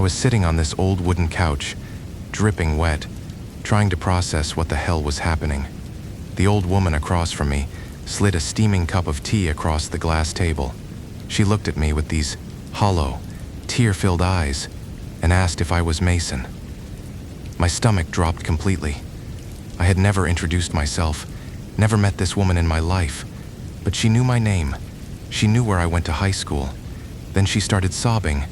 was sitting on this old wooden couch, dripping wet, trying to process what the hell was happening. The old woman across from me slid a steaming cup of tea across the glass table. She looked at me with these hollow, tear-filled eyes and asked if I was Mason. My stomach dropped completely. I had never introduced myself, never met this woman in my life, but she knew my name. She knew where I went to high school. Then she started sobbing,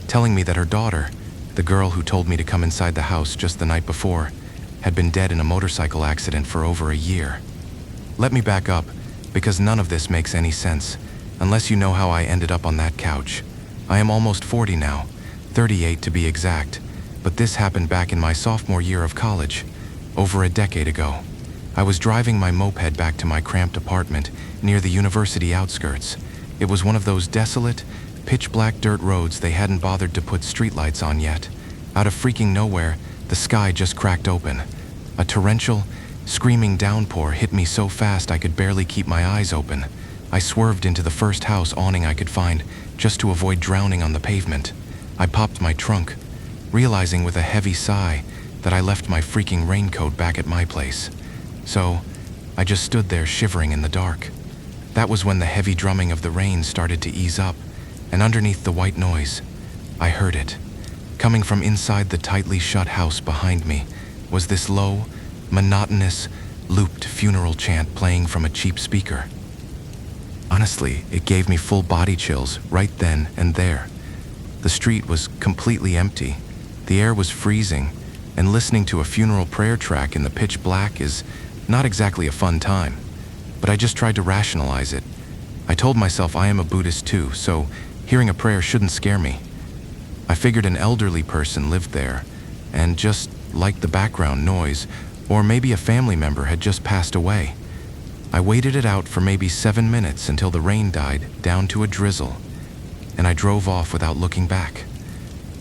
telling me that her daughter, the girl who told me to come inside the house just the night before, had been dead in a motorcycle accident for over a year. Let me back up, because none of this makes any sense, unless you know how I ended up on that couch. I am almost 40 now, 38 to be exact, but this happened back in my sophomore year of college, over a decade ago. I was driving my moped back to my cramped apartment near the university outskirts. It was one of those desolate, pitch-black dirt roads they hadn't bothered to put streetlights on yet. Out of freaking nowhere, the sky just cracked open. A torrential, screaming downpour hit me so fast I could barely keep my eyes open. I swerved into the first house awning I could find, just to avoid drowning on the pavement. I popped my trunk, realizing with a heavy sigh that I left my freaking raincoat back at my place. So, I just stood there shivering in the dark. That was when the heavy drumming of the rain started to ease up, and underneath the white noise, I heard it. Coming from inside the tightly shut house behind me was this low, monotonous, looped funeral chant playing from a cheap speaker. Honestly, it gave me full body chills right then and there. The street was completely empty. The air was freezing, and listening to a funeral prayer track in the pitch black is not exactly a fun time. But I just tried to rationalize it. I told myself I am a Buddhist too, so hearing a prayer shouldn't scare me. I figured an elderly person lived there, and just liked the background noise, or maybe a family member had just passed away. I waited it out for maybe 7 minutes until the rain died down to a drizzle, and I drove off without looking back.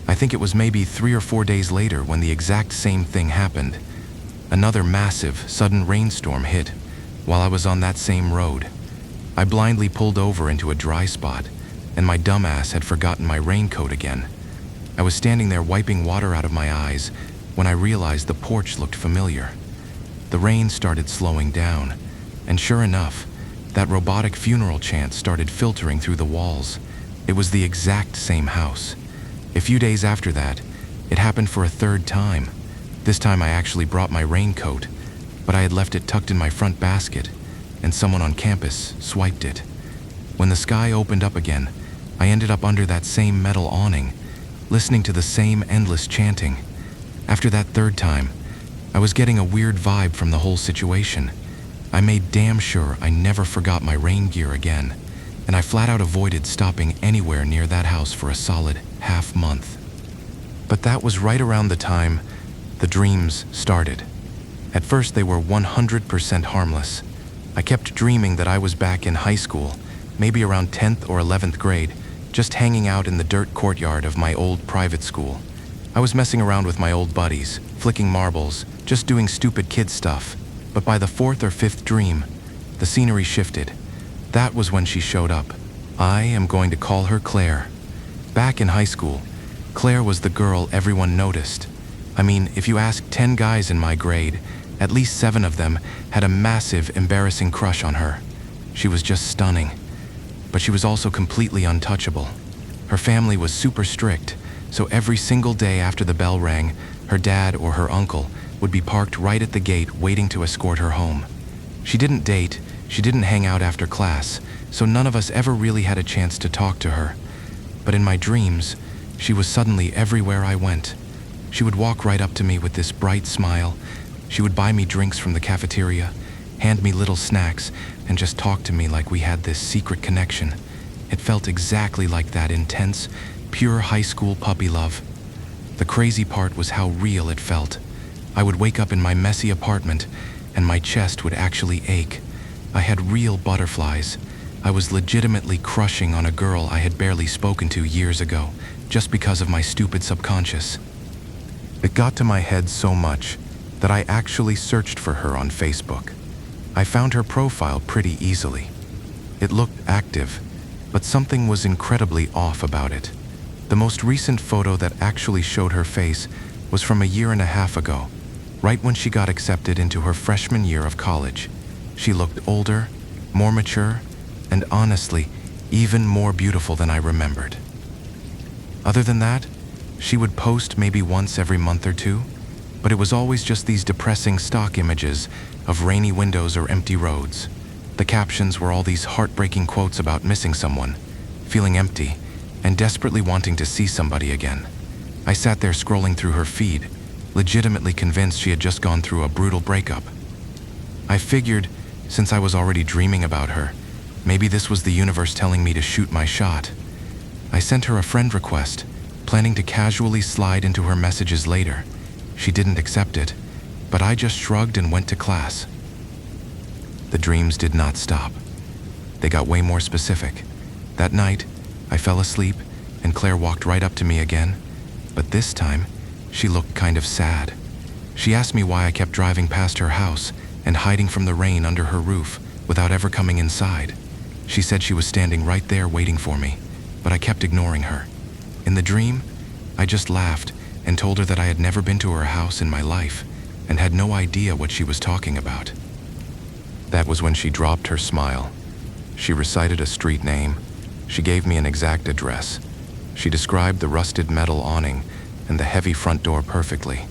I think it was maybe 3 or 4 days later when the exact same thing happened. Another massive, sudden rainstorm hit while I was on that same road. I blindly pulled over into a dry spot, and my dumbass had forgotten my raincoat again. I was standing there wiping water out of my eyes when I realized the porch looked familiar. The rain started slowing down, and sure enough, that robotic funeral chant started filtering through the walls. It was the exact same house. A few days after that, it happened for a third time. This time I actually brought my raincoat, but I had left it tucked in my front basket, and someone on campus swiped it. When the sky opened up again, I ended up under that same metal awning, listening to the same endless chanting. After that third time, I was getting a weird vibe from the whole situation. I made damn sure I never forgot my rain gear again, and I flat out avoided stopping anywhere near that house for a solid half month. But that was right around the time the dreams started. At first they were 100% harmless. I kept dreaming that I was back in high school, maybe around 10th or 11th grade, just hanging out in the dirt courtyard of my old private school. I was messing around with my old buddies, flicking marbles, just doing stupid kid stuff. But by the 4th or 5th dream, the scenery shifted. That was when she showed up. I am going to call her Claire. Back in high school, Claire was the girl everyone noticed. I mean, if you asked 10 guys in my grade, at least 7 of them had a massive, embarrassing crush on her. She was just stunning. But she was also completely untouchable. Her family was super strict, so every single day after the bell rang, her dad or her uncle would be parked right at the gate waiting to escort her home. She didn't date, she didn't hang out after class, so none of us ever really had a chance to talk to her. But in my dreams, she was suddenly everywhere I went. She would walk right up to me with this bright smile. She would buy me drinks from the cafeteria, hand me little snacks, and just talk to me like we had this secret connection. It felt exactly like that intense, pure high school puppy love. The crazy part was how real it felt. I would wake up in my messy apartment, and my chest would actually ache. I had real butterflies. I was legitimately crushing on a girl I had barely spoken to years ago, just because of my stupid subconscious. It got to my head so much that I actually searched for her on Facebook. I found her profile pretty easily. It looked active, but something was incredibly off about it. The most recent photo that actually showed her face was from a year and a half ago, right when she got accepted into her freshman year of college. She looked older, more mature, and honestly, even more beautiful than I remembered. Other than that, she would post maybe once every month or two, but it was always just these depressing stock images of rainy windows or empty roads. The captions were all these heartbreaking quotes about missing someone, feeling empty, and desperately wanting to see somebody again. I sat there scrolling through her feed, legitimately convinced she had just gone through a brutal breakup. I figured, since I was already dreaming about her, maybe this was the universe telling me to shoot my shot. I sent her a friend request, planning to casually slide into her messages later. She didn't accept it, but I just shrugged and went to class. The dreams did not stop. They got way more specific. That night, I fell asleep, and Claire walked right up to me again, but this time, she looked kind of sad. She asked me why I kept driving past her house and hiding from the rain under her roof without ever coming inside. She said she was standing right there waiting for me, but I kept ignoring her. In the dream, I just laughed and told her that I had never been to her house in my life and had no idea what she was talking about. That was when she dropped her smile. She recited a street name. She gave me an exact address. She described the rusted metal awning and the heavy front door perfectly.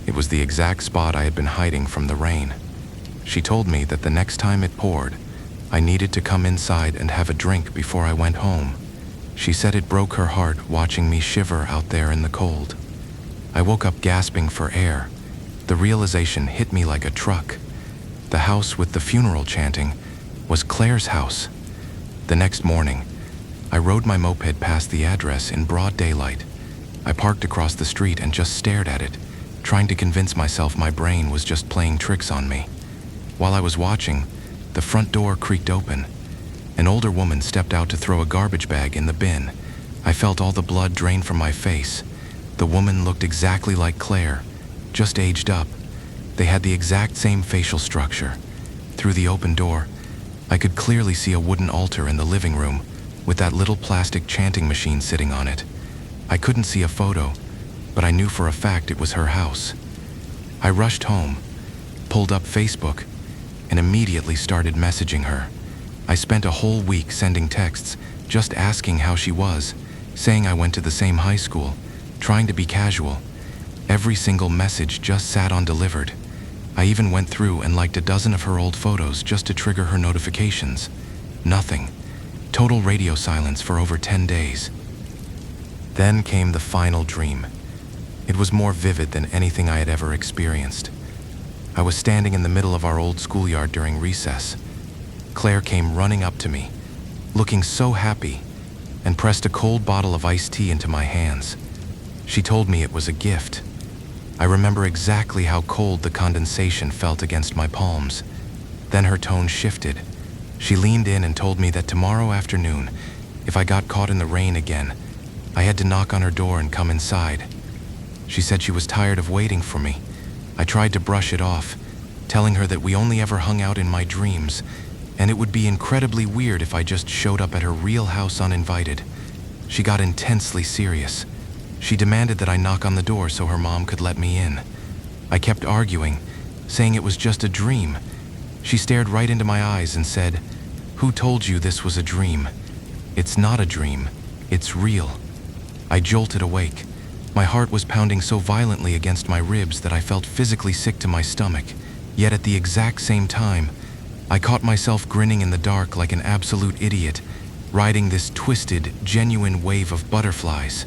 It was the exact spot I had been hiding from the rain. She told me that the next time it poured, I needed to come inside and have a drink before I went home. She said it broke her heart watching me shiver out there in the cold. I woke up gasping for air. The realization hit me like a truck. The house with the funeral chanting was Claire's house. The next morning, I rode my moped past the address in broad daylight. I parked across the street and just stared at it, trying to convince myself my brain was just playing tricks on me. While I was watching, the front door creaked open. An older woman stepped out to throw a garbage bag in the bin. I felt all the blood drain from my face. The woman looked exactly like Claire, just aged up. They had the exact same facial structure. Through the open door, I could clearly see a wooden altar in the living room with that little plastic chanting machine sitting on it. I couldn't see a photo, but I knew for a fact it was her house. I rushed home, pulled up Facebook, and immediately started messaging her. I spent a whole week sending texts, just asking how she was, saying I went to the same high school, trying to be casual. Every single message just sat undelivered. I even went through and liked a dozen of her old photos just to trigger her notifications. Nothing. Total radio silence for over 10 days. Then came the final dream. It was more vivid than anything I had ever experienced. I was standing in the middle of our old schoolyard during recess. Claire came running up to me, looking so happy, and pressed a cold bottle of iced tea into my hands. She told me it was a gift. I remember exactly how cold the condensation felt against my palms. Then her tone shifted. She leaned in and told me that tomorrow afternoon, if I got caught in the rain again, I had to knock on her door and come inside. She said she was tired of waiting for me. I tried to brush it off, telling her that we only ever hung out in my dreams, and it would be incredibly weird if I just showed up at her real house uninvited. She got intensely serious. She demanded that I knock on the door so her mom could let me in. I kept arguing, saying it was just a dream. She stared right into my eyes and said, "Who told you this was a dream? It's not a dream. It's real." I jolted awake. My heart was pounding so violently against my ribs that I felt physically sick to my stomach. Yet at the exact same time, I caught myself grinning in the dark like an absolute idiot, riding this twisted, genuine wave of butterflies.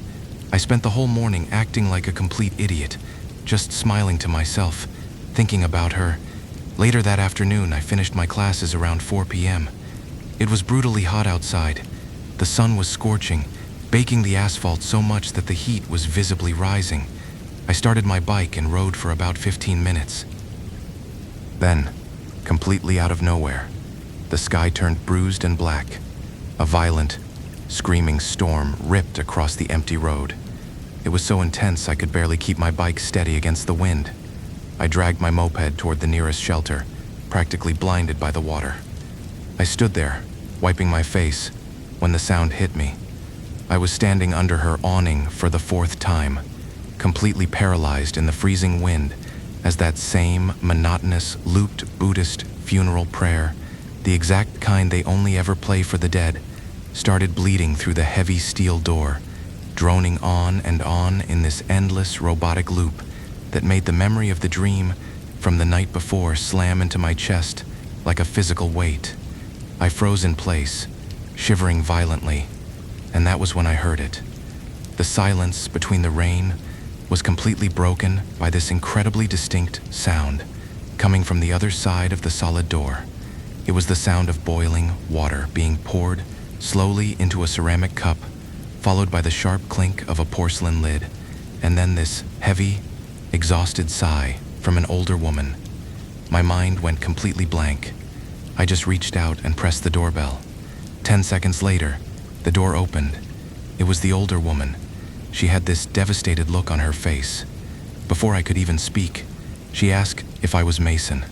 I spent the whole morning acting like a complete idiot, just smiling to myself, thinking about her. Later that afternoon, I finished my classes around 4 p.m. It was brutally hot outside. The sun was scorching, baking the asphalt so much that the heat was visibly rising. I started my bike and rode for about 15 minutes. Then, completely out of nowhere, the sky turned bruised and black. A violent, screaming storm ripped across the empty road. It was so intense I could barely keep my bike steady against the wind. I dragged my moped toward the nearest shelter, practically blinded by the water. I stood there, wiping my face, when the sound hit me. I was standing under her awning for the fourth time, completely paralyzed in the freezing wind as that same monotonous, looped Buddhist funeral prayer, the exact kind they only ever play for the dead, started bleeding through the heavy steel door, droning on and on in this endless robotic loop that made the memory of the dream from the night before slam into my chest like a physical weight. I froze in place, shivering violently, and that was when I heard it. The silence between the rain was completely broken by this incredibly distinct sound coming from the other side of the solid door. It was the sound of boiling water being poured slowly into a ceramic cup, followed by the sharp clink of a porcelain lid, and then this heavy, exhausted sigh from an older woman. My mind went completely blank. I just reached out and pressed the doorbell. 10 seconds later, the door opened. It was the older woman. She had this devastated look on her face. Before I could even speak, she asked if I was Mason.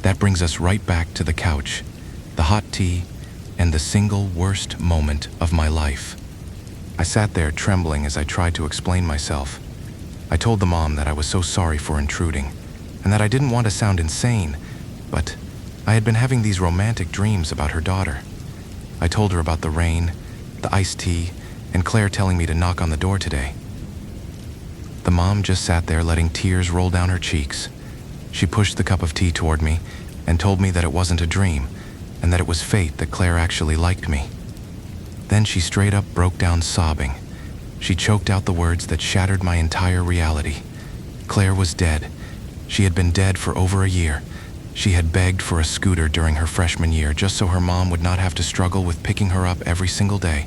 That brings us right back to the couch, the hot tea, and the single worst moment of my life. I sat there trembling as I tried to explain myself. I told the mom that I was so sorry for intruding, and that I didn't want to sound insane, but I had been having these romantic dreams about her daughter. I told her about the rain, the iced tea, and Claire telling me to knock on the door today. The mom just sat there letting tears roll down her cheeks. She pushed the cup of tea toward me and told me that it wasn't a dream, and that it was fate that Claire actually liked me. Then she straight up broke down sobbing. She choked out the words that shattered my entire reality. Claire was dead. She had been dead for over a year. She had begged for a scooter during her freshman year just so her mom would not have to struggle with picking her up every single day.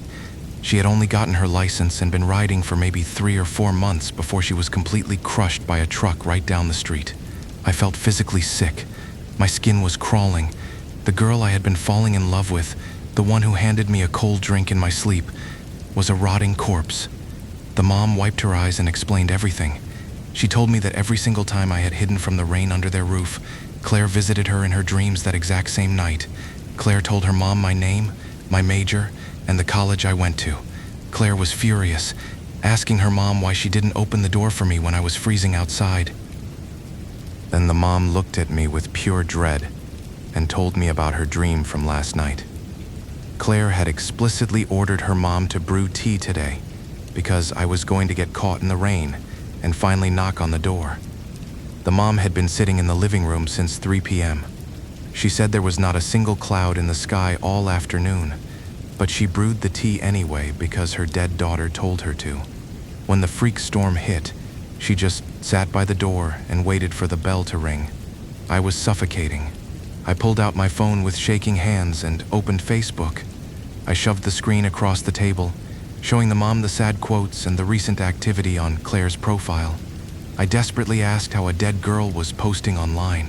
She had only gotten her license and been riding for maybe 3 or 4 months before she was completely crushed by a truck right down the street. I felt physically sick. My skin was crawling. The girl I had been falling in love with, the one who handed me a cold drink in my sleep, was a rotting corpse. The mom wiped her eyes and explained everything. She told me that every single time I had hidden from the rain under their roof, Claire visited her in her dreams that exact same night. Claire told her mom my name, my major, and the college I went to. Claire was furious, asking her mom why she didn't open the door for me when I was freezing outside. Then the mom looked at me with pure dread and told me about her dream from last night. Claire had explicitly ordered her mom to brew tea today because I was going to get caught in the rain and finally knock on the door. The mom had been sitting in the living room since 3 p.m. She said there was not a single cloud in the sky all afternoon, but she brewed the tea anyway because her dead daughter told her to. When the freak storm hit, she just sat by the door and waited for the bell to ring. I was suffocating. I pulled out my phone with shaking hands and opened Facebook. I shoved the screen across the table, showing the mom the sad quotes and the recent activity on Claire's profile. I desperately asked how a dead girl was posting online.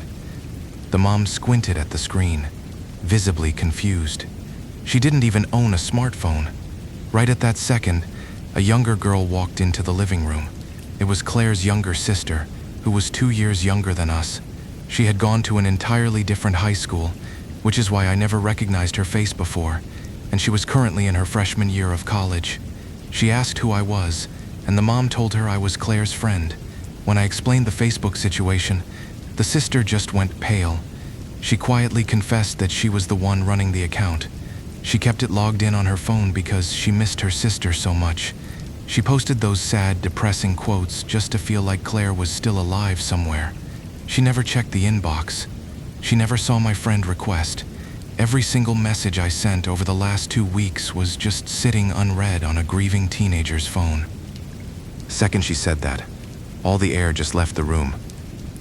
The mom squinted at the screen, visibly confused. She didn't even own a smartphone. Right at that second, a younger girl walked into the living room. It was Claire's younger sister, who was 2 years younger than us. She had gone to an entirely different high school, which is why I never recognized her face before, and she was currently in her freshman year of college. She asked who I was, and the mom told her I was Claire's friend. When I explained the Facebook situation, the sister just went pale. She quietly confessed that she was the one running the account. She kept it logged in on her phone because she missed her sister so much. She posted those sad, depressing quotes just to feel like Claire was still alive somewhere. She never checked the inbox. She never saw my friend request. Every single message I sent over the last 2 weeks was just sitting unread on a grieving teenager's phone. The second she said that, all the air just left the room,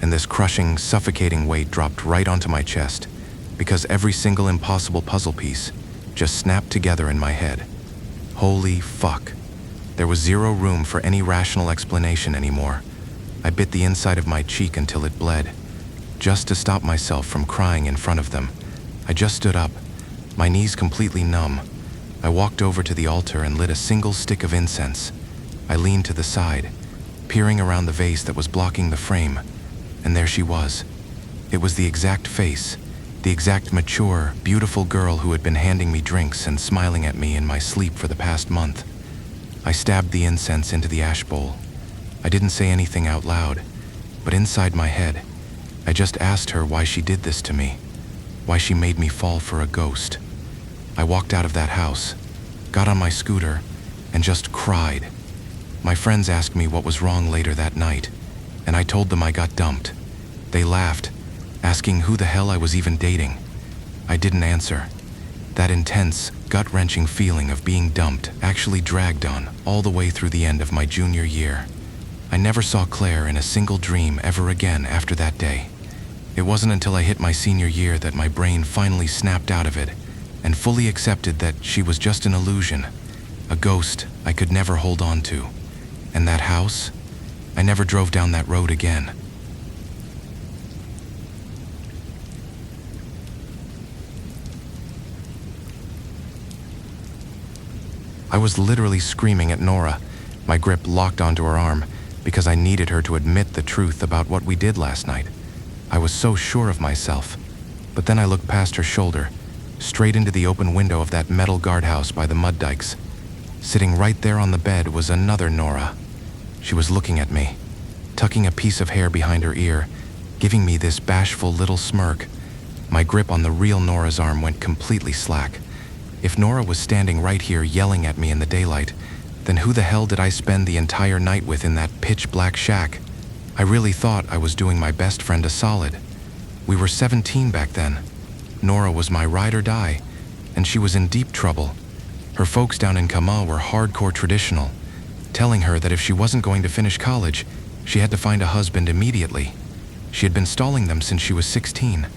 and this crushing, suffocating weight dropped right onto my chest because every single impossible puzzle piece just snapped together in my head. Holy fuck. There was zero room for any rational explanation anymore. I bit the inside of my cheek until it bled, just to stop myself from crying in front of them. I just stood up, my knees completely numb. I walked over to the altar and lit a single stick of incense. I leaned to the side, peering around the vase that was blocking the frame, and there she was. It was the exact face, the exact mature, beautiful girl who had been handing me drinks and smiling at me in my sleep for the past month. I stabbed the incense into the ash bowl. I didn't say anything out loud, but inside my head, I just asked her why she did this to me, why she made me fall for a ghost. I walked out of that house, got on my scooter, and just cried. My friends asked me what was wrong later that night, and I told them I got dumped. They laughed, asking who the hell I was even dating. I didn't answer. That intense, gut-wrenching feeling of being dumped actually dragged on all the way through the end of my junior year. I never saw Claire in a single dream ever again after that day. It wasn't until I hit my senior year that my brain finally snapped out of it and fully accepted that she was just an illusion, a ghost I could never hold on to. And that house? I never drove down that road again. I was literally screaming at Nora, my grip locked onto her arm, because I needed her to admit the truth about what we did last night. I was so sure of myself. But then I looked past her shoulder, straight into the open window of that metal guardhouse by the mud dikes. Sitting right there on the bed was another Nora. She was looking at me, tucking a piece of hair behind her ear, giving me this bashful little smirk. My grip on the real Nora's arm went completely slack. If Nora was standing right here yelling at me in the daylight, then who the hell did I spend the entire night with in that pitch-black shack? I really thought I was doing my best friend a solid. We were 17 back then. Nora was my ride or die, and she was in deep trouble. Her folks down in Kamal were hardcore traditional, telling her that if she wasn't going to finish college, she had to find a husband immediately. She had been stalling them since she was 16,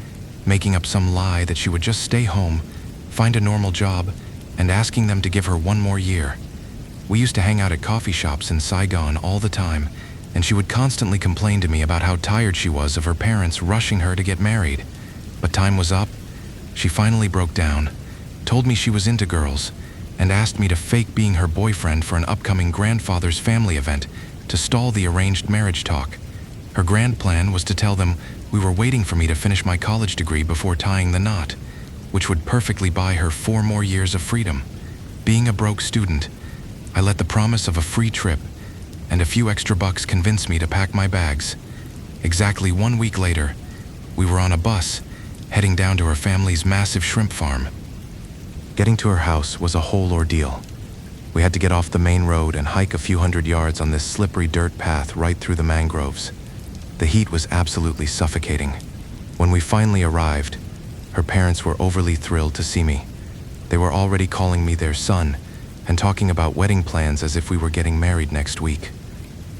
making up some lie that she would just stay home, find a normal job, and asking them to give her one more year. We used to hang out at coffee shops in Saigon all the time, and she would constantly complain to me about how tired she was of her parents rushing her to get married. But time was up. She finally broke down, told me she was into girls, and asked me to fake being her boyfriend for an upcoming grandfather's family event to stall the arranged marriage talk. Her grand plan was to tell them we were waiting for me to finish my college degree before tying the knot, which would perfectly buy her 4 more years of freedom. Being a broke student, I let the promise of a free trip and a few extra bucks convince me to pack my bags. Exactly 1 week later, we were on a bus, heading down to her family's massive shrimp farm. Getting to her house was a whole ordeal. We had to get off the main road and hike a few hundred yards on this slippery dirt path right through the mangroves. The heat was absolutely suffocating. When we finally arrived, her parents were overly thrilled to see me. They were already calling me their son and talking about wedding plans as if we were getting married next week.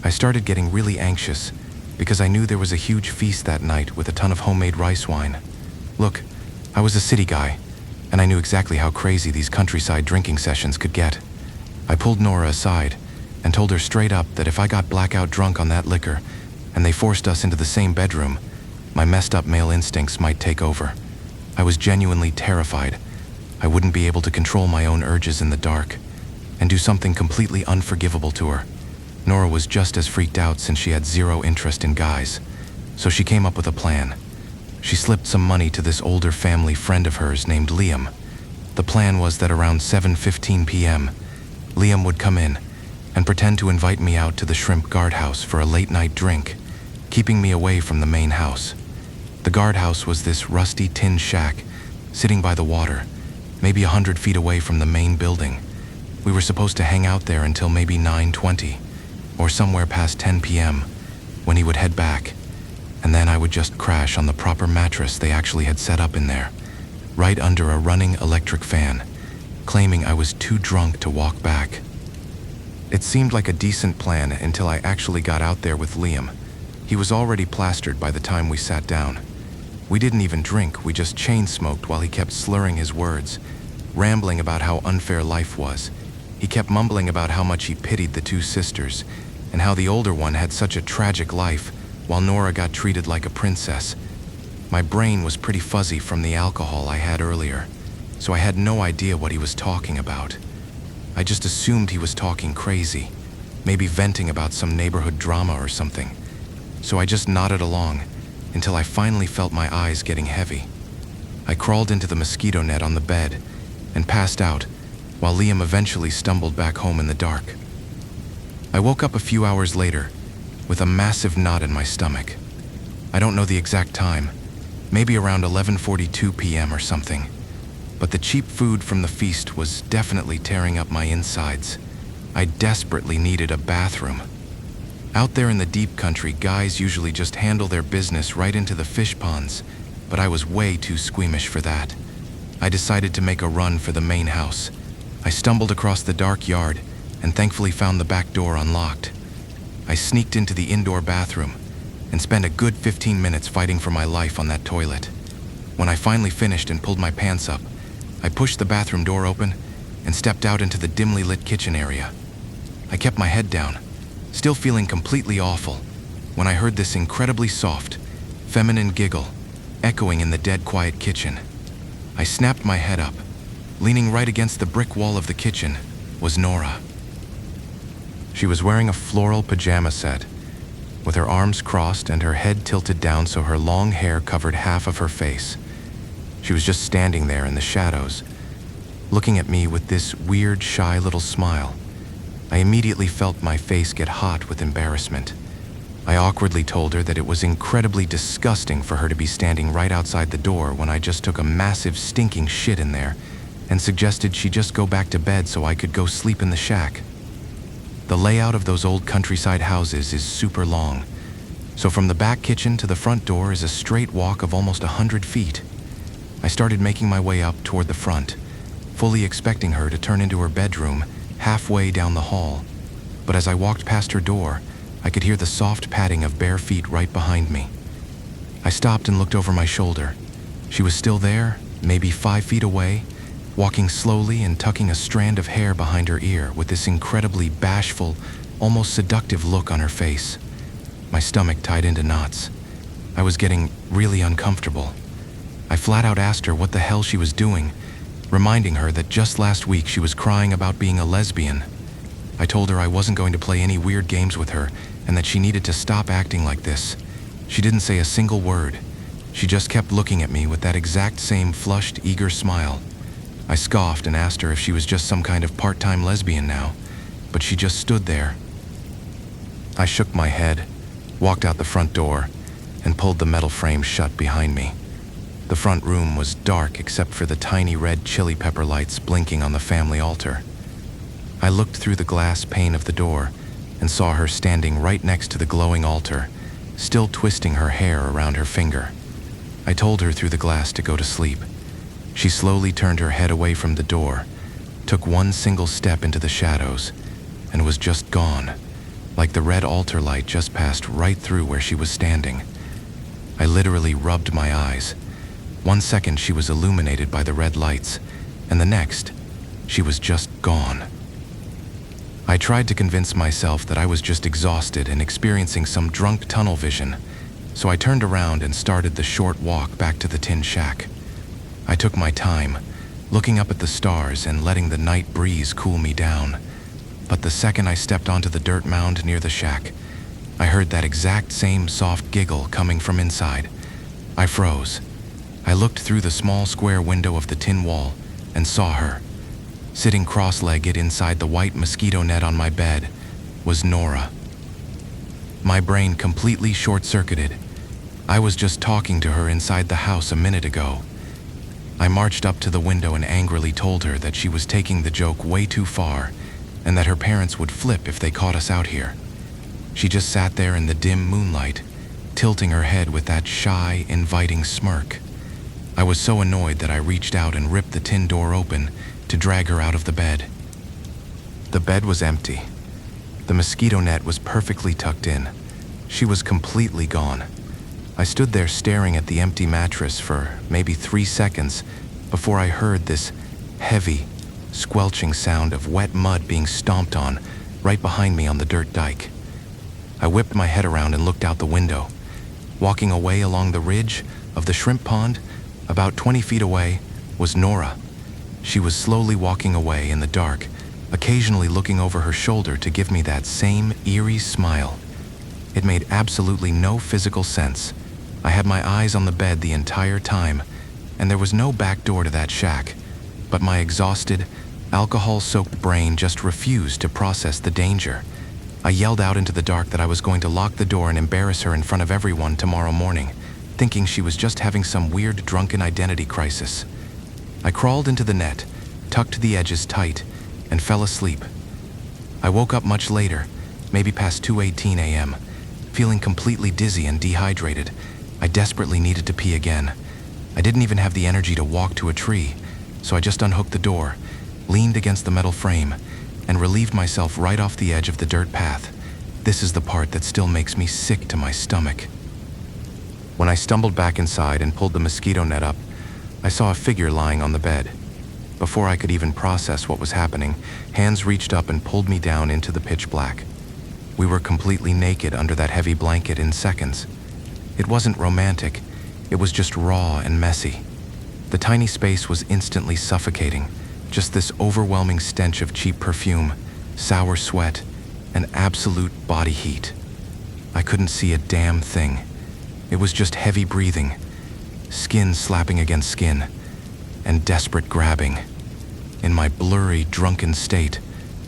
I started getting really anxious because I knew there was a huge feast that night with a ton of homemade rice wine. Look, I was a city guy, and I knew exactly how crazy these countryside drinking sessions could get. I pulled Nora aside and told her straight up that if I got blackout drunk on that liquor and they forced us into the same bedroom, my messed up male instincts might take over. I was genuinely terrified. I wouldn't be able to control my own urges in the dark and do something completely unforgivable to her. Nora was just as freaked out since she had zero interest in guys, so she came up with a plan. She slipped some money to this older family friend of hers named Liam. The plan was that around 7:15 p.m., Liam would come in and pretend to invite me out to the shrimp guardhouse for a late-night drink, keeping me away from the main house. The guardhouse was this rusty tin shack sitting by the water, maybe 100 feet away from the main building. We were supposed to hang out there until maybe 9:20, or somewhere past 10 p.m., when he would head back, and then I would just crash on the proper mattress they actually had set up in there, right under a running electric fan, claiming I was too drunk to walk back. It seemed like a decent plan until I actually got out there with Liam. He was already plastered by the time we sat down. We didn't even drink, we just chain-smoked while he kept slurring his words, rambling about how unfair life was. He kept mumbling about how much he pitied the 2 sisters, and how the older one had such a tragic life, while Nora got treated like a princess. My brain was pretty fuzzy from the alcohol I had earlier, so I had no idea what he was talking about. I just assumed he was talking crazy, maybe venting about some neighborhood drama or something. So I just nodded along until I finally felt my eyes getting heavy. I crawled into the mosquito net on the bed and passed out while Liam eventually stumbled back home in the dark. I woke up a few hours later with a massive knot in my stomach. I don't know the exact time, maybe around 11:42 p.m. or something, but the cheap food from the feast was definitely tearing up my insides. I desperately needed a bathroom. Out there in the deep country, guys usually just handle their business right into the fish ponds, but I was way too squeamish for that. I decided to make a run for the main house. I stumbled across the dark yard and thankfully found the back door unlocked. I sneaked into the indoor bathroom and spent a good 15 minutes fighting for my life on that toilet. When I finally finished and pulled my pants up, I pushed the bathroom door open and stepped out into the dimly lit kitchen area. I kept my head down, still feeling completely awful, when I heard this incredibly soft, feminine giggle echoing in the dead quiet kitchen. I snapped my head up. Leaning right against the brick wall of the kitchen was Nora. She was wearing a floral pajama set, with her arms crossed and her head tilted down so her long hair covered half of her face. She was just standing there in the shadows, looking at me with this weird, shy little smile. I immediately felt my face get hot with embarrassment. I awkwardly told her that it was incredibly disgusting for her to be standing right outside the door when I just took a massive stinking shit in there, and suggested she just go back to bed so I could go sleep in the shack. The layout of those old countryside houses is super long, so from the back kitchen to the front door is a straight walk of almost 100 feet. I started making my way up toward the front, fully expecting her to turn into her bedroom halfway down the hall, but as I walked past her door, I could hear the soft padding of bare feet right behind me. I stopped and looked over my shoulder. She was still there, maybe 5 feet away, walking slowly and tucking a strand of hair behind her ear with this incredibly bashful, almost seductive look on her face. My stomach tied into knots. I was getting really uncomfortable. I flat out asked her what the hell she was doing, reminding her that just last week she was crying about being a lesbian. I told her I wasn't going to play any weird games with her and that she needed to stop acting like this. She didn't say a single word. She just kept looking at me with that exact same flushed, eager smile. I scoffed and asked her if she was just some kind of part-time lesbian now, but she just stood there. I shook my head, walked out the front door, and pulled the metal frame shut behind me. The front room was dark except for the tiny red chili pepper lights blinking on the family altar. I looked through the glass pane of the door and saw her standing right next to the glowing altar, still twisting her hair around her finger. I told her through the glass to go to sleep. She slowly turned her head away from the door, took one single step into the shadows, and was just gone, like the red altar light just passed right through where she was standing. I literally rubbed my eyes. 1 second she was illuminated by the red lights, and the next, she was just gone. I tried to convince myself that I was just exhausted and experiencing some drunk tunnel vision, so I turned around and started the short walk back to the tin shack. I took my time, looking up at the stars and letting the night breeze cool me down. But the second I stepped onto the dirt mound near the shack, I heard that exact same soft giggle coming from inside. I froze. I looked through the small square window of the tin wall and saw her. Sitting cross-legged inside the white mosquito net on my bed was Nora. My brain completely short-circuited. I was just talking to her inside the house a minute ago. I marched up to the window and angrily told her that she was taking the joke way too far and that her parents would flip if they caught us out here. She just sat there in the dim moonlight, tilting her head with that shy, inviting smirk. I was so annoyed that I reached out and ripped the tin door open to drag her out of the bed. The bed was empty. The mosquito net was perfectly tucked in. She was completely gone. I stood there staring at the empty mattress for maybe 3 seconds before I heard this heavy, squelching sound of wet mud being stomped on right behind me on the dirt dike. I whipped my head around and looked out the window. Walking away along the ridge of the shrimp pond, about 20 feet away, was Nora. She was slowly walking away in the dark, occasionally looking over her shoulder to give me that same eerie smile. It made absolutely no physical sense. I had my eyes on the bed the entire time, and there was no back door to that shack, but my exhausted, alcohol-soaked brain just refused to process the danger. I yelled out into the dark that I was going to lock the door and embarrass her in front of everyone tomorrow morning, thinking she was just having some weird drunken identity crisis. I crawled into the net, tucked the edges tight, and fell asleep. I woke up much later, maybe past 2:18 a.m., feeling completely dizzy and dehydrated. I desperately needed to pee again. I didn't even have the energy to walk to a tree, so I just unhooked the door, leaned against the metal frame, and relieved myself right off the edge of the dirt path. This is the part that still makes me sick to my stomach. When I stumbled back inside and pulled the mosquito net up, I saw a figure lying on the bed. Before I could even process what was happening, hands reached up and pulled me down into the pitch black. We were completely naked under that heavy blanket in seconds. It wasn't romantic, it was just raw and messy. The tiny space was instantly suffocating, just this overwhelming stench of cheap perfume, sour sweat, and absolute body heat. I couldn't see a damn thing. It was just heavy breathing, skin slapping against skin, and desperate grabbing. In my blurry, drunken state,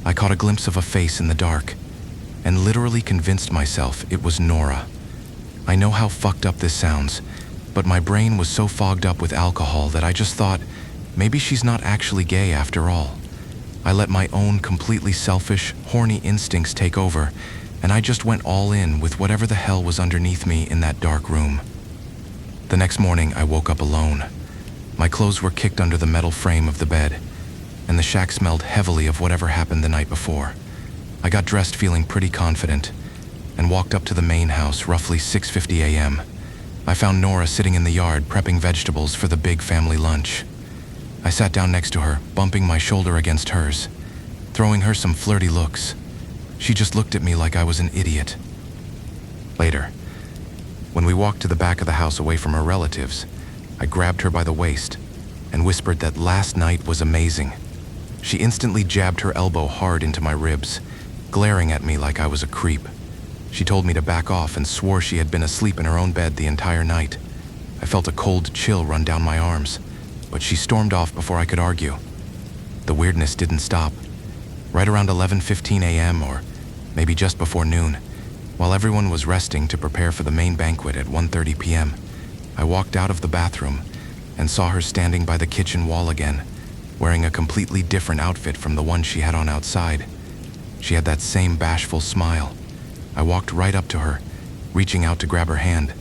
I caught a glimpse of a face in the dark, and literally convinced myself it was Nora. I know how fucked up this sounds, but my brain was so fogged up with alcohol that I just thought, maybe she's not actually gay after all. I let my own completely selfish, horny instincts take over, and I just went all in with whatever the hell was underneath me in that dark room. The next morning, I woke up alone. My clothes were kicked under the metal frame of the bed, and the shack smelled heavily of whatever happened the night before. I got dressed feeling pretty confident, and walked up to the main house roughly 6:50 a.m. I found Nora sitting in the yard prepping vegetables for the big family lunch. I sat down next to her, bumping my shoulder against hers, throwing her some flirty looks. She just looked at me like I was an idiot. Later, when we walked to the back of the house away from her relatives, I grabbed her by the waist and whispered that last night was amazing. She instantly jabbed her elbow hard into my ribs, glaring at me like I was a creep. She told me to back off and swore she had been asleep in her own bed the entire night. I felt a cold chill run down my arms, but she stormed off before I could argue. The weirdness didn't stop. Right around 11:15 a.m. or maybe just before noon, while everyone was resting to prepare for the main banquet at 1:30 p.m., I walked out of the bathroom and saw her standing by the kitchen wall again, wearing a completely different outfit from the one she had on outside. She had that same bashful smile. I walked right up to her, reaching out to grab her hand,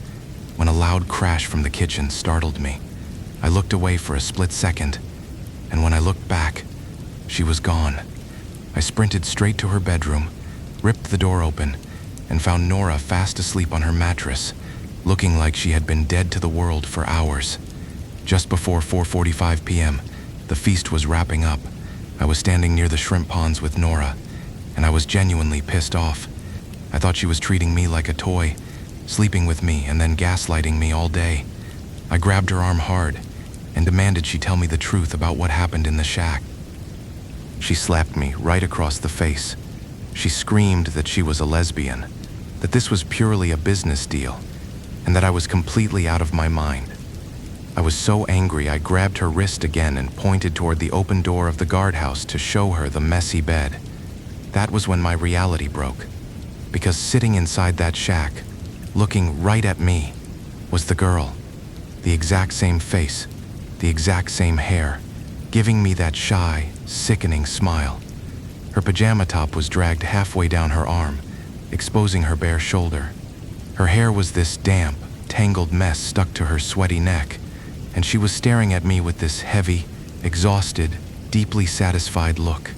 when a loud crash from the kitchen startled me. I looked away for a split second, and when I looked back, she was gone. I sprinted straight to her bedroom, ripped the door open, and found Nora fast asleep on her mattress, looking like she had been dead to the world for hours. Just before 4:45 p.m., the feast was wrapping up. I was standing near the shrimp ponds with Nora, and I was genuinely pissed off. I thought she was treating me like a toy, sleeping with me and then gaslighting me all day. I grabbed her arm hard and demanded she tell me the truth about what happened in the shack. She slapped me right across the face. She screamed that she was a lesbian, that this was purely a business deal, and that I was completely out of my mind. I was so angry I grabbed her wrist again and pointed toward the open door of the guardhouse to show her the messy bed. That was when my reality broke, because sitting inside that shack, looking right at me, was the girl. The exact same face, the exact same hair, giving me that shy, sickening smile. Her pajama top was dragged halfway down her arm, exposing her bare shoulder. Her hair was this damp, tangled mess stuck to her sweaty neck, and she was staring at me with this heavy, exhausted, deeply satisfied look.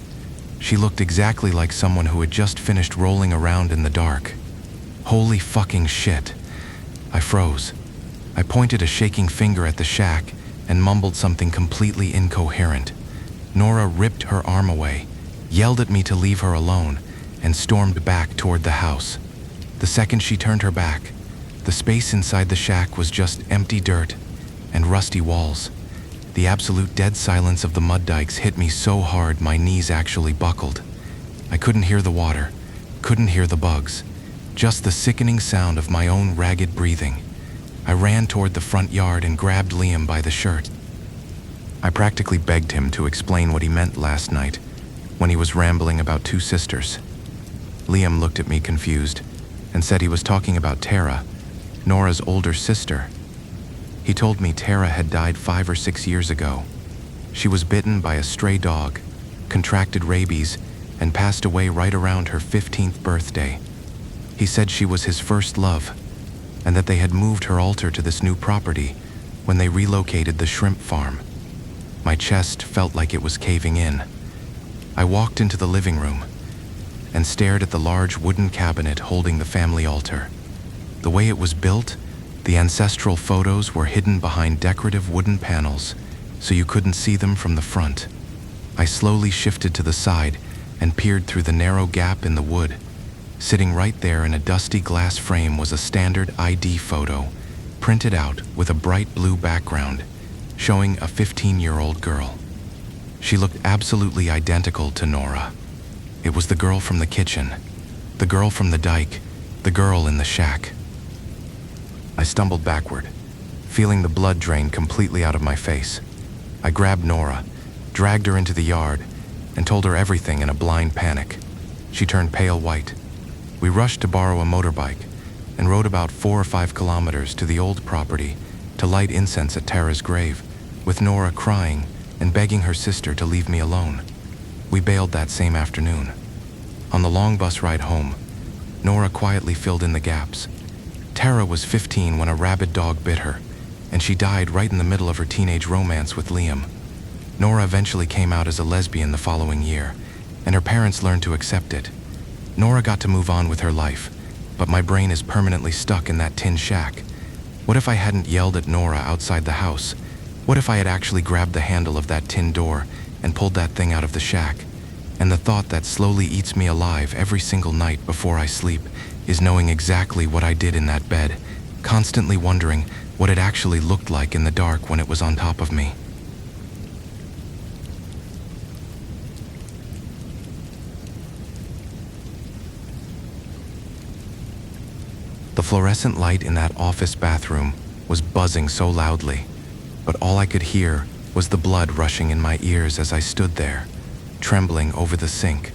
She looked exactly like someone who had just finished rolling around in the dark. Holy fucking shit. I froze. I pointed a shaking finger at the shack and mumbled something completely incoherent. Nora ripped her arm away, yelled at me to leave her alone, and stormed back toward the house. The second she turned her back, the space inside the shack was just empty dirt and rusty walls. The absolute dead silence of the mud dikes hit me so hard my knees actually buckled. I couldn't hear the water, couldn't hear the bugs, just the sickening sound of my own ragged breathing. I ran toward the front yard and grabbed Liam by the shirt. I practically begged him to explain what he meant last night when he was rambling about two sisters. Liam looked at me confused and said he was talking about Tara, Nora's older sister. He told me Tara had died 5 or 6 years ago. She was bitten by a stray dog, contracted rabies, and passed away right around her 15th birthday. He said she was his first love, and that they had moved her altar to this new property when they relocated the shrimp farm. My chest felt like it was caving in. I walked into the living room and stared at the large wooden cabinet holding the family altar. The way it was built, the ancestral photos were hidden behind decorative wooden panels, so you couldn't see them from the front. I slowly shifted to the side and peered through the narrow gap in the wood. Sitting right there in a dusty glass frame was a standard ID photo, printed out with a bright blue background, showing a 15-year-old girl. She looked absolutely identical to Nora. It was the girl from the kitchen, the girl from the dike, the girl in the shack. I stumbled backward, feeling the blood drain completely out of my face. I grabbed Nora, dragged her into the yard, and told her everything in a blind panic. She turned pale white. We rushed to borrow a motorbike and rode about 4 or 5 kilometers to the old property to light incense at Tara's grave, with Nora crying and begging her sister to leave me alone. We bailed that same afternoon. On the long bus ride home, Nora quietly filled in the gaps. Tara was 15 when a rabid dog bit her, and she died right in the middle of her teenage romance with Liam. Nora eventually came out as a lesbian the following year, and her parents learned to accept it. Nora got to move on with her life, but my brain is permanently stuck in that tin shack. What if I hadn't yelled at Nora outside the house? What if I had actually grabbed the handle of that tin door and pulled that thing out of the shack? And the thought that slowly eats me alive every single night before I sleep is knowing exactly what I did in that bed, constantly wondering what it actually looked like in the dark when it was on top of me. The fluorescent light in that office bathroom was buzzing so loudly, but all I could hear was the blood rushing in my ears as I stood there, trembling over the sink.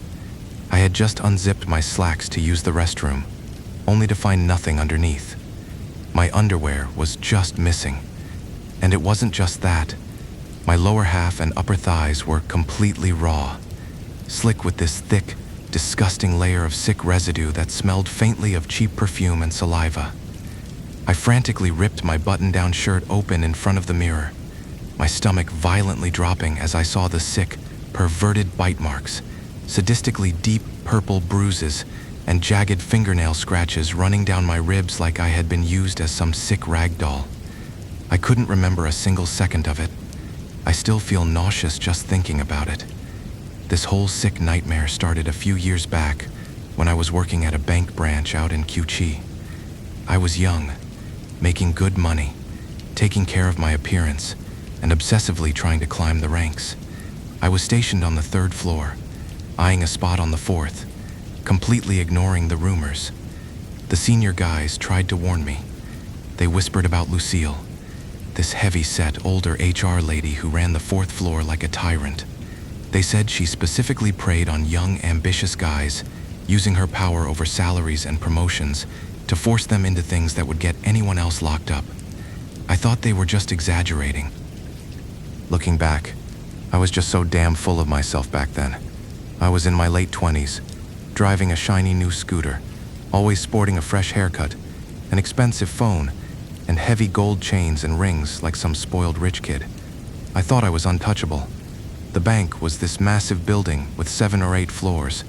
I had just unzipped my slacks to use the restroom, only to find nothing underneath. My underwear was just missing. And it wasn't just that. My lower half and upper thighs were completely raw, slick with this thick, disgusting layer of sick residue that smelled faintly of cheap perfume and saliva. I frantically ripped my button-down shirt open in front of the mirror, my stomach violently dropping as I saw the sick, perverted bite marks, sadistically deep purple bruises, and jagged fingernail scratches running down my ribs like I had been used as some sick rag doll. I couldn't remember a single second of it. I still feel nauseous just thinking about it. This whole sick nightmare started a few years back when I was working at a bank branch out in Q-Chi. I was young, making good money, taking care of my appearance, and obsessively trying to climb the ranks. I was stationed on the 3rd floor, eyeing a spot on the 4th, completely ignoring the rumors. The senior guys tried to warn me. They whispered about Lucille, this heavy-set older HR lady who ran the 4th floor like a tyrant. They said she specifically preyed on young, ambitious guys, using her power over salaries and promotions to force them into things that would get anyone else locked up. I thought they were just exaggerating. Looking back, I was just so damn full of myself back then. I was in my late 20s, driving a shiny new scooter, always sporting a fresh haircut, an expensive phone, and heavy gold chains and rings like some spoiled rich kid. I thought I was untouchable. The bank was this massive building with 7 or 8 floors.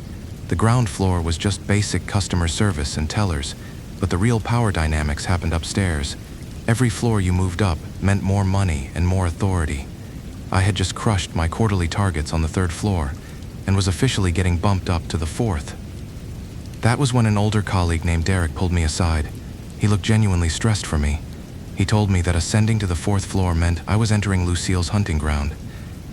The ground floor was just basic customer service and tellers, but the real power dynamics happened upstairs. Every floor you moved up meant more money and more authority. I had just crushed my quarterly targets on the 3rd floor and was officially getting bumped up to the 4th. That was when an older colleague named Derek pulled me aside. He looked genuinely stressed for me. He told me that ascending to the 4th floor meant I was entering Lucille's hunting ground.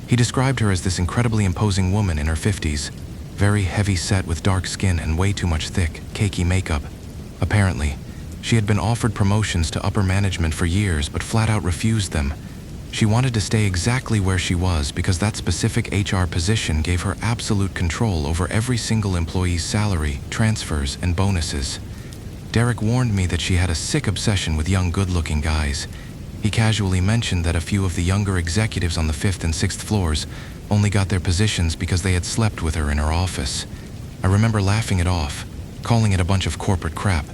He described her as this incredibly imposing woman in her 50s, very heavy set with dark skin and way too much thick, cakey makeup. Apparently, she had been offered promotions to upper management for years but flat out refused them. She wanted to stay exactly where she was because that specific HR position gave her absolute control over every single employee's salary, transfers, and bonuses. Derek warned me that she had a sick obsession with young, good-looking guys. He casually mentioned that a few of the younger executives on the 5th and 6th floors only got their positions because they had slept with her in her office. I remember laughing it off, calling it a bunch of corporate crap,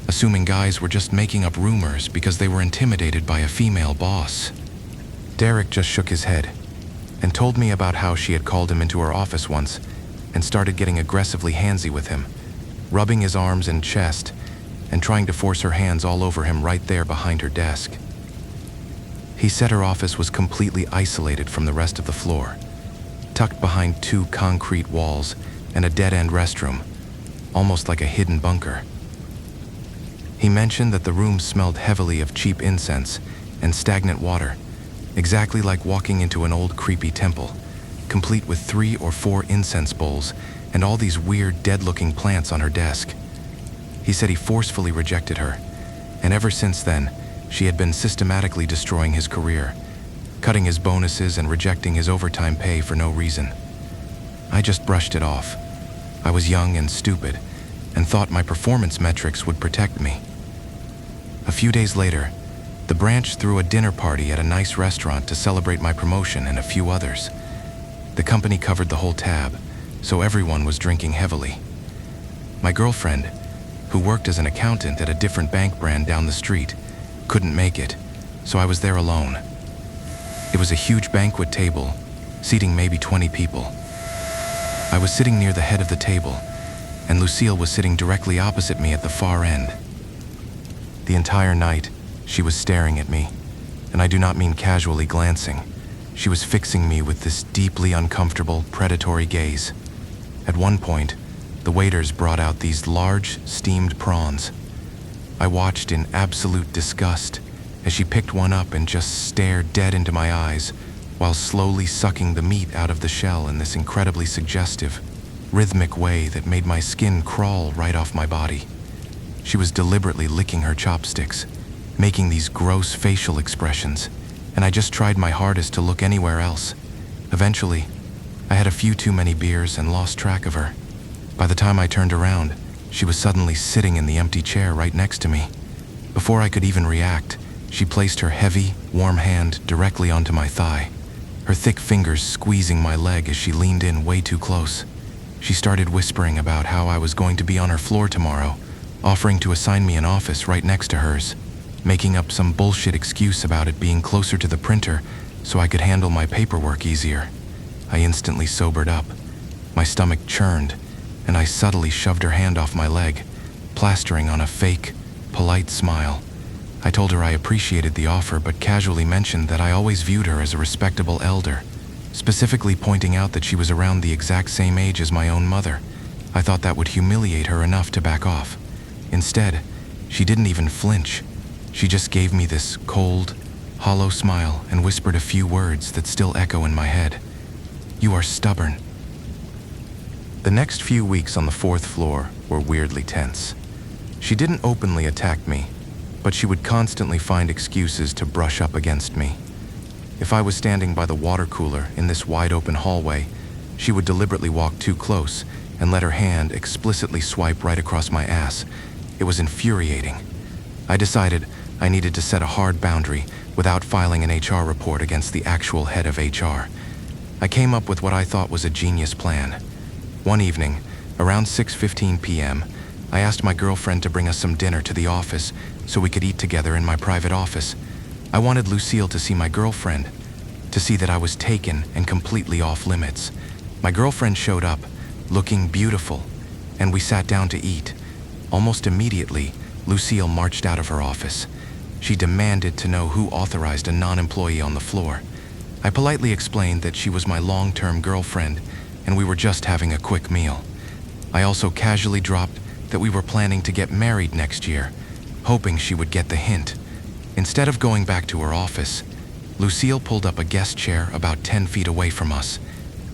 assuming guys were just making up rumors because they were intimidated by a female boss. Derek just shook his head and told me about how she had called him into her office once and started getting aggressively handsy with him, rubbing his arms and chest and trying to force her hands all over him right there behind her desk. He said her office was completely isolated from the rest of the floor, tucked behind 2 concrete walls and a dead-end restroom, almost like a hidden bunker. He mentioned that the room smelled heavily of cheap incense and stagnant water, exactly like walking into an old creepy temple, complete with 3 or 4 incense bowls and all these weird dead-looking plants on her desk. He said he forcefully rejected her, and ever since then, she had been systematically destroying his career, cutting his bonuses and rejecting his overtime pay for no reason. I just brushed it off. I was young and stupid, and thought my performance metrics would protect me. A few days later, the branch threw a dinner party at a nice restaurant to celebrate my promotion and a few others. The company covered the whole tab, so everyone was drinking heavily. My girlfriend, who worked as an accountant at a different bank brand down the street, couldn't make it, so I was there alone. It was a huge banquet table, seating maybe 20 people. I was sitting near the head of the table, and Lucille was sitting directly opposite me at the far end. The entire night, she was staring at me, and I do not mean casually glancing. She was fixing me with this deeply uncomfortable, predatory gaze. At one point, the waiters brought out these large, steamed prawns. I watched in absolute disgust as she picked one up and just stared dead into my eyes while slowly sucking the meat out of the shell in this incredibly suggestive, rhythmic way that made my skin crawl right off my body. She was deliberately licking her chopsticks, making these gross facial expressions, and I just tried my hardest to look anywhere else. Eventually, I had a few too many beers and lost track of her. By the time I turned around, she was suddenly sitting in the empty chair right next to me. Before I could even react, she placed her heavy, warm hand directly onto my thigh, her thick fingers squeezing my leg as she leaned in way too close. She started whispering about how I was going to be on her floor tomorrow, offering to assign me an office right next to hers, making up some bullshit excuse about it being closer to the printer so I could handle my paperwork easier. I instantly sobered up. My stomach churned, and I subtly shoved her hand off my leg, plastering on a fake, polite smile. I told her I appreciated the offer but casually mentioned that I always viewed her as a respectable elder, specifically pointing out that she was around the exact same age as my own mother. I thought that would humiliate her enough to back off. Instead, she didn't even flinch. She just gave me this cold, hollow smile and whispered a few words that still echo in my head. "You are stubborn." The next few weeks on the 4th floor were weirdly tense. She didn't openly attack me, but she would constantly find excuses to brush up against me. If I was standing by the water cooler in this wide-open hallway, she would deliberately walk too close and let her hand explicitly swipe right across my ass. It was infuriating. I decided I needed to set a hard boundary without filing an HR report against the actual head of HR. I came up with what I thought was a genius plan. One evening, around 6:15 p.m., I asked my girlfriend to bring us some dinner to the office so we could eat together in my private office. I wanted Lucille to see my girlfriend, to see that I was taken and completely off limits. My girlfriend showed up, looking beautiful, and we sat down to eat. Almost immediately, Lucille marched out of her office. She demanded to know who authorized a non-employee on the floor. I politely explained that she was my long-term girlfriend, and we were just having a quick meal. I also casually dropped that we were planning to get married next year, hoping she would get the hint. Instead of going back to her office, Lucille pulled up a guest chair about 10 feet away from us.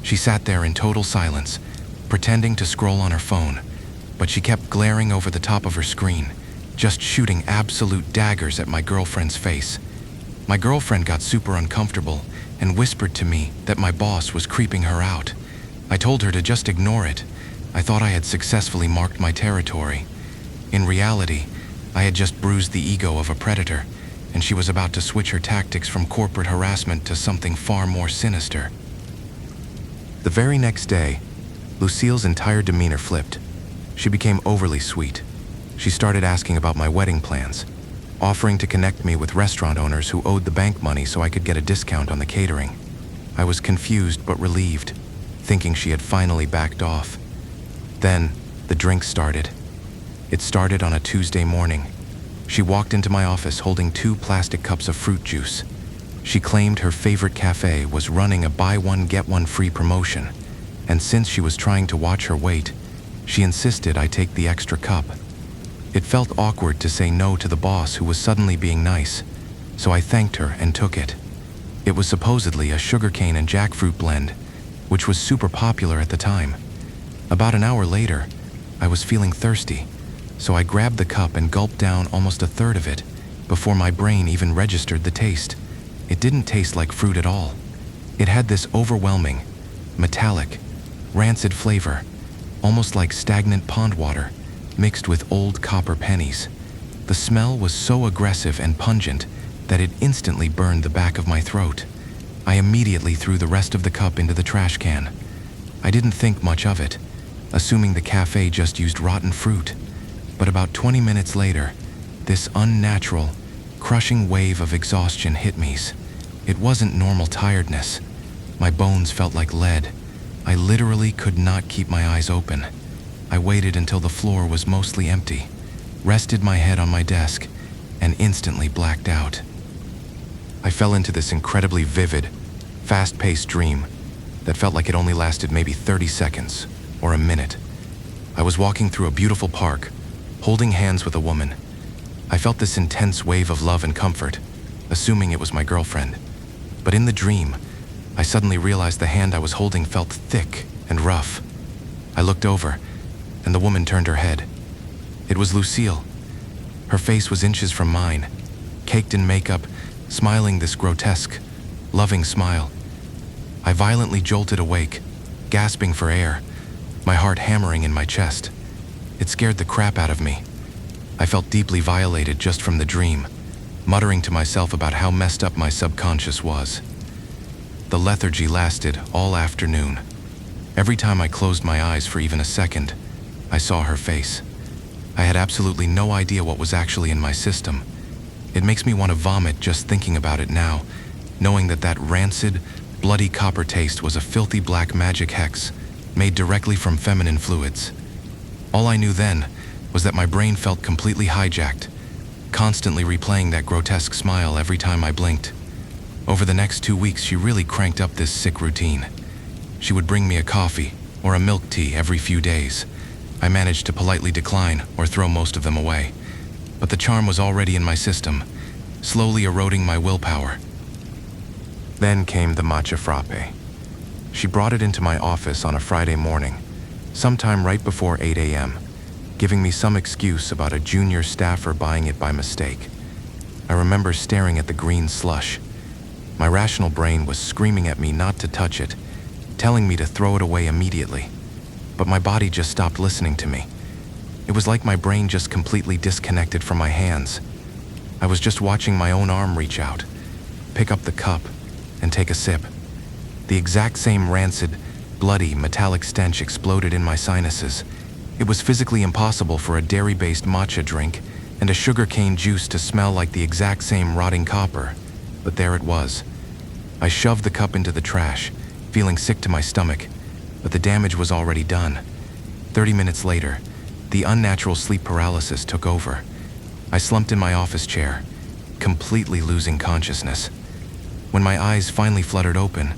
She sat there in total silence, pretending to scroll on her phone, but she kept glaring over the top of her screen, just shooting absolute daggers at my girlfriend's face. My girlfriend got super uncomfortable and whispered to me that my boss was creeping her out. I told her to just ignore it. I thought I had successfully marked my territory. In reality, I had just bruised the ego of a predator, and she was about to switch her tactics from corporate harassment to something far more sinister. The very next day, Lucille's entire demeanor flipped. She became overly sweet. She started asking about my wedding plans, offering to connect me with restaurant owners who owed the bank money so I could get a discount on the catering. I was confused but relieved, thinking she had finally backed off. Then, the drinks started. It started on a Tuesday morning. She walked into my office holding 2 plastic cups of fruit juice. She claimed her favorite cafe was running a buy one get one free promotion, and since she was trying to watch her weight, she insisted I take the extra cup. It felt awkward to say no to the boss who was suddenly being nice, so I thanked her and took it. It was supposedly a sugarcane and jackfruit blend, which was super popular at the time. About an hour later, I was feeling thirsty, so I grabbed the cup and gulped down almost a third of it before my brain even registered the taste. It didn't taste like fruit at all. It had this overwhelming, metallic, rancid flavor, almost like stagnant pond water mixed with old copper pennies. The smell was so aggressive and pungent that it instantly burned the back of my throat. I immediately threw the rest of the cup into the trash can. I didn't think much of it, assuming the cafe just used rotten fruit. But about 20 minutes later, this unnatural, crushing wave of exhaustion hit me. It wasn't normal tiredness. My bones felt like lead. I literally could not keep my eyes open. I waited until the floor was mostly empty, rested my head on my desk, and instantly blacked out. I fell into this incredibly vivid, fast-paced dream that felt like it only lasted maybe 30 seconds or a minute. I was walking through a beautiful park, holding hands with a woman. I felt this intense wave of love and comfort, assuming it was my girlfriend. But in the dream, I suddenly realized the hand I was holding felt thick and rough. I looked over, and the woman turned her head. It was Lucille. Her face was inches from mine, caked in makeup, smiling this grotesque, loving smile. I violently jolted awake, gasping for air, my heart hammering in my chest. It scared the crap out of me. I felt deeply violated just from the dream, muttering to myself about how messed up my subconscious was. The lethargy lasted all afternoon. Every time I closed my eyes for even a second, I saw her face. I had absolutely no idea what was actually in my system. It makes me want to vomit just thinking about it now, knowing that rancid, bloody copper taste was a filthy black magic hex made directly from feminine fluids. All I knew then was that my brain felt completely hijacked, constantly replaying that grotesque smile every time I blinked. Over the next 2 weeks, she really cranked up this sick routine. She would bring me a coffee or a milk tea every few days. I managed to politely decline or throw most of them away, but the charm was already in my system, slowly eroding my willpower. Then came the matcha frappe. She brought it into my office on a Friday morning, sometime right before 8 a.m., giving me some excuse about a junior staffer buying it by mistake. I remember staring at the green slush. My rational brain was screaming at me not to touch it, telling me to throw it away immediately. But my body just stopped listening to me. It was like my brain just completely disconnected from my hands. I was just watching my own arm reach out, pick up the cup, and take a sip. The exact same rancid, bloody, metallic stench exploded in my sinuses. It was physically impossible for a dairy-based matcha drink and a sugarcane juice to smell like the exact same rotting copper, but there it was. I shoved the cup into the trash, feeling sick to my stomach, but the damage was already done. 30 minutes later, the unnatural sleep paralysis took over. I slumped in my office chair, completely losing consciousness. When my eyes finally fluttered open,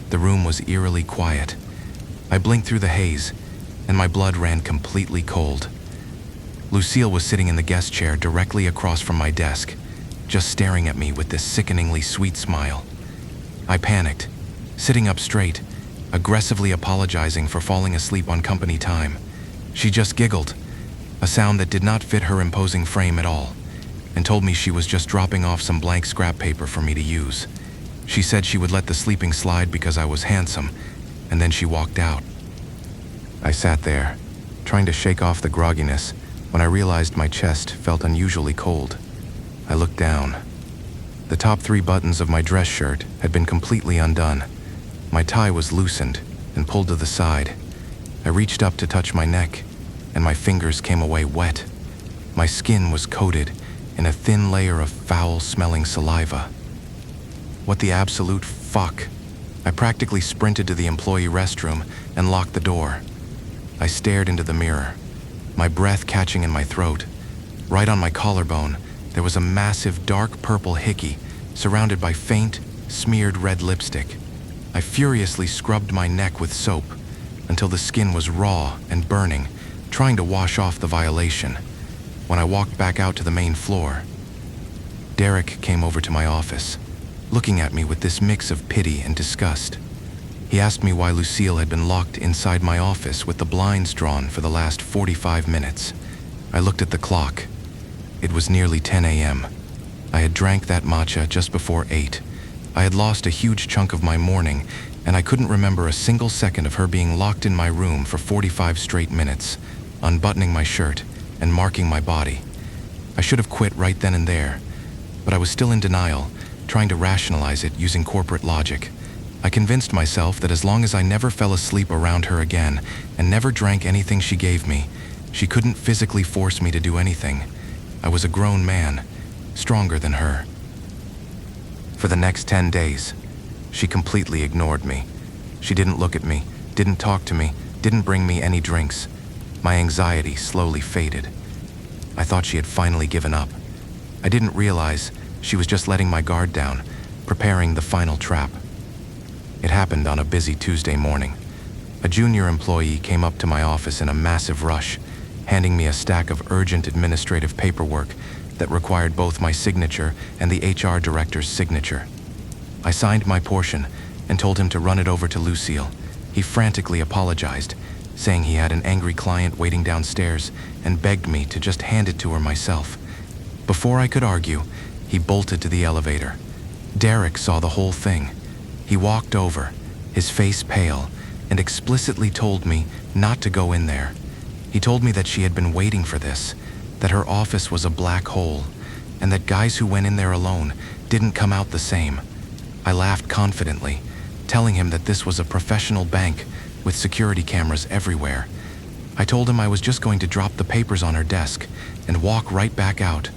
the room was eerily quiet. I blinked through the haze, and my blood ran completely cold. Lucille was sitting in the guest chair directly across from my desk, just staring at me with this sickeningly sweet smile. I panicked, sitting up straight, aggressively apologizing for falling asleep on company time. She just giggled, a sound that did not fit her imposing frame at all. and told me she was just dropping off some blank scrap paper for me to use. She said she would let the sleeping slide because I was handsome, and then she walked out. I sat there, trying to shake off the grogginess, when I realized my chest felt unusually cold. I looked down. The top 3 buttons of my dress shirt had been completely undone. My tie was loosened and pulled to the side. I reached up to touch my neck, and my fingers came away wet. My skin was coated in a thin layer of foul-smelling saliva. What the absolute fuck? I practically sprinted to the employee restroom and locked the door. I stared into the mirror, my breath catching in my throat. Right on my collarbone, there was a massive dark purple hickey surrounded by faint, smeared red lipstick. I furiously scrubbed my neck with soap until the skin was raw and burning, trying to wash off the violation. When I walked back out to the main floor, Derek came over to my office, looking at me with this mix of pity and disgust. He asked me why Lucille had been locked inside my office with the blinds drawn for the last 45 minutes. I looked at the clock. It was nearly 10 a.m. I had drank that matcha just before 8. I had lost a huge chunk of my morning, and I couldn't remember a single second of her being locked in my room for 45 straight minutes, unbuttoning my shirt and marking my body. I should have quit right then and there, but I was still in denial, trying to rationalize it using corporate logic. I convinced myself that as long as I never fell asleep around her again and never drank anything she gave me, she couldn't physically force me to do anything. I was a grown man, stronger than her. For the next 10 days, she completely ignored me. She didn't look at me, didn't talk to me, didn't bring me any drinks. My anxiety slowly faded. I thought she had finally given up. I didn't realize she was just letting my guard down, preparing the final trap. It happened on a busy Tuesday morning. A junior employee came up to my office in a massive rush, handing me a stack of urgent administrative paperwork that required both my signature and the HR director's signature. I signed my portion and told him to run it over to Lucille. He frantically apologized, saying he had an angry client waiting downstairs and begged me to just hand it to her myself. Before I could argue, he bolted to the elevator. Derek saw the whole thing. He walked over, his face pale, and explicitly told me not to go in there. He told me that she had been waiting for this, that her office was a black hole, and that guys who went in there alone didn't come out the same. I laughed confidently, telling him that this was a professional bank with security cameras everywhere. I told him I was just going to drop the papers on her desk and walk right back out.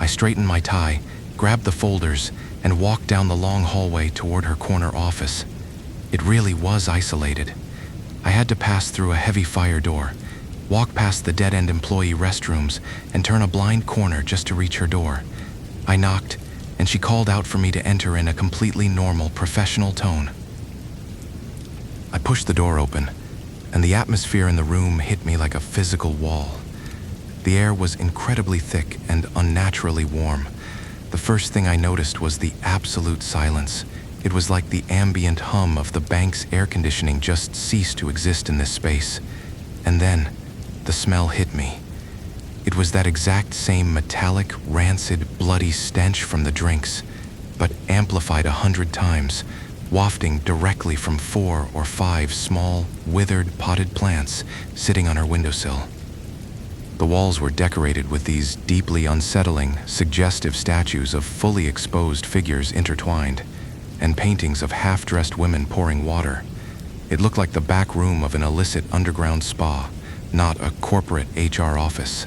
I straightened my tie, grabbed the folders, and walked down the long hallway toward her corner office. It really was isolated. I had to pass through a heavy fire door, walk past the dead-end employee restrooms, and turn a blind corner just to reach her door. I knocked, and she called out for me to enter in a completely normal, professional tone. I pushed the door open, and the atmosphere in the room hit me like a physical wall. The air was incredibly thick and unnaturally warm. The first thing I noticed was the absolute silence. It was like the ambient hum of the bank's air conditioning just ceased to exist in this space. And then, the smell hit me. It was that exact same metallic, rancid, bloody stench from the drinks, but amplified 100 times, wafting directly from 4 or 5 small, withered, potted plants sitting on her windowsill. The walls were decorated with these deeply unsettling, suggestive statues of fully exposed figures intertwined, and paintings of half-dressed women pouring water. It looked like the back room of an illicit underground spa, not a corporate HR office.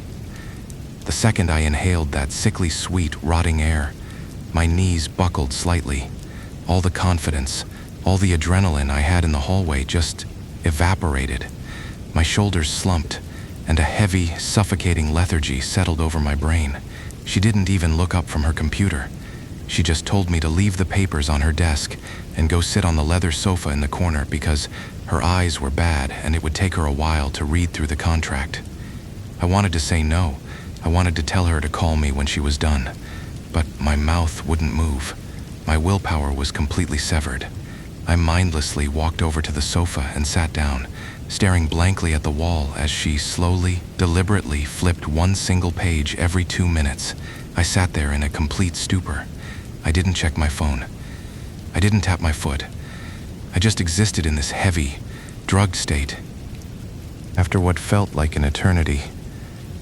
The second I inhaled that sickly sweet, rotting air, my knees buckled slightly. All the confidence, all the adrenaline I had in the hallway just evaporated. My shoulders slumped, and a heavy, suffocating lethargy settled over my brain. She didn't even look up from her computer. She just told me to leave the papers on her desk and go sit on the leather sofa in the corner because her eyes were bad and it would take her a while to read through the contract. I wanted to say no. I wanted to tell her to call me when she was done, but my mouth wouldn't move. My willpower was completely severed. I mindlessly walked over to the sofa and sat down, staring blankly at the wall as she slowly, deliberately flipped one single page every 2 minutes, I sat there in a complete stupor. I didn't check my phone. I didn't tap my foot. I just existed in this heavy, drugged state. After what felt like an eternity,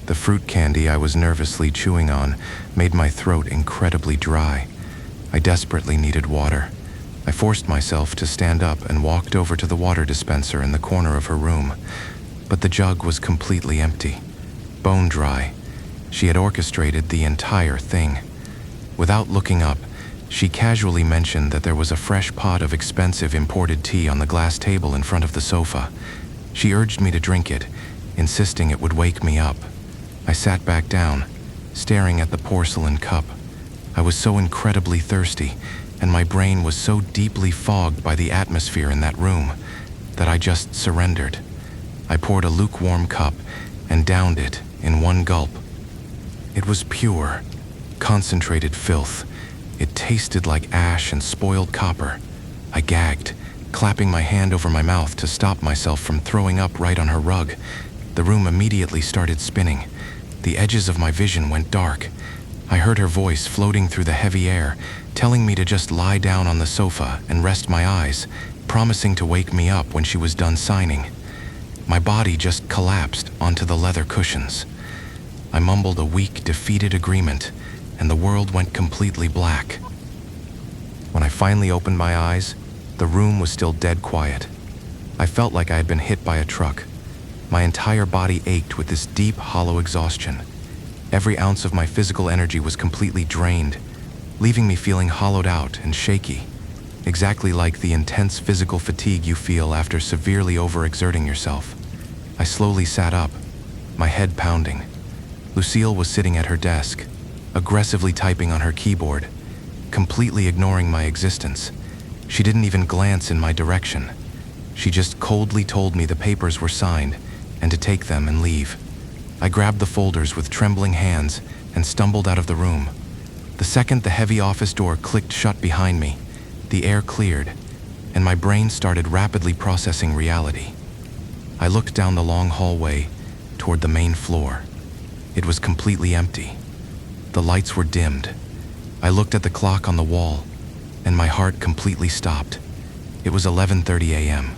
the fruit candy I was nervously chewing on made my throat incredibly dry. I desperately needed water. I forced myself to stand up and walked over to the water dispenser in the corner of her room, but the jug was completely empty, bone dry. She had orchestrated the entire thing. Without looking up, she casually mentioned that there was a fresh pot of expensive imported tea on the glass table in front of the sofa. She urged me to drink it, insisting it would wake me up. I sat back down, staring at the porcelain cup. I was so incredibly thirsty, and my brain was so deeply fogged by the atmosphere in that room that I just surrendered. I poured a lukewarm cup and downed it in one gulp. It was pure, concentrated filth. It tasted like ash and spoiled copper. I gagged, clapping my hand over my mouth to stop myself from throwing up right on her rug. The room immediately started spinning. The edges of my vision went dark. I heard her voice floating through the heavy air, telling me to just lie down on the sofa and rest my eyes, promising to wake me up when she was done signing. My body just collapsed onto the leather cushions. I mumbled a weak, defeated agreement, and the world went completely black. When I finally opened my eyes, the room was still dead quiet. I felt like I had been hit by a truck. My entire body ached with this deep, hollow exhaustion. Every ounce of my physical energy was completely drained, leaving me feeling hollowed out and shaky, exactly like the intense physical fatigue you feel after severely overexerting yourself. I slowly sat up, my head pounding. Lucille was sitting at her desk, aggressively typing on her keyboard, completely ignoring my existence. She didn't even glance in my direction. She just coldly told me the papers were signed and to take them and leave. I grabbed the folders with trembling hands and stumbled out of the room. The second the heavy office door clicked shut behind me, the air cleared, and my brain started rapidly processing reality. I looked down the long hallway toward the main floor. It was completely empty. The lights were dimmed. I looked at the clock on the wall, and my heart completely stopped. It was 11:30 a.m.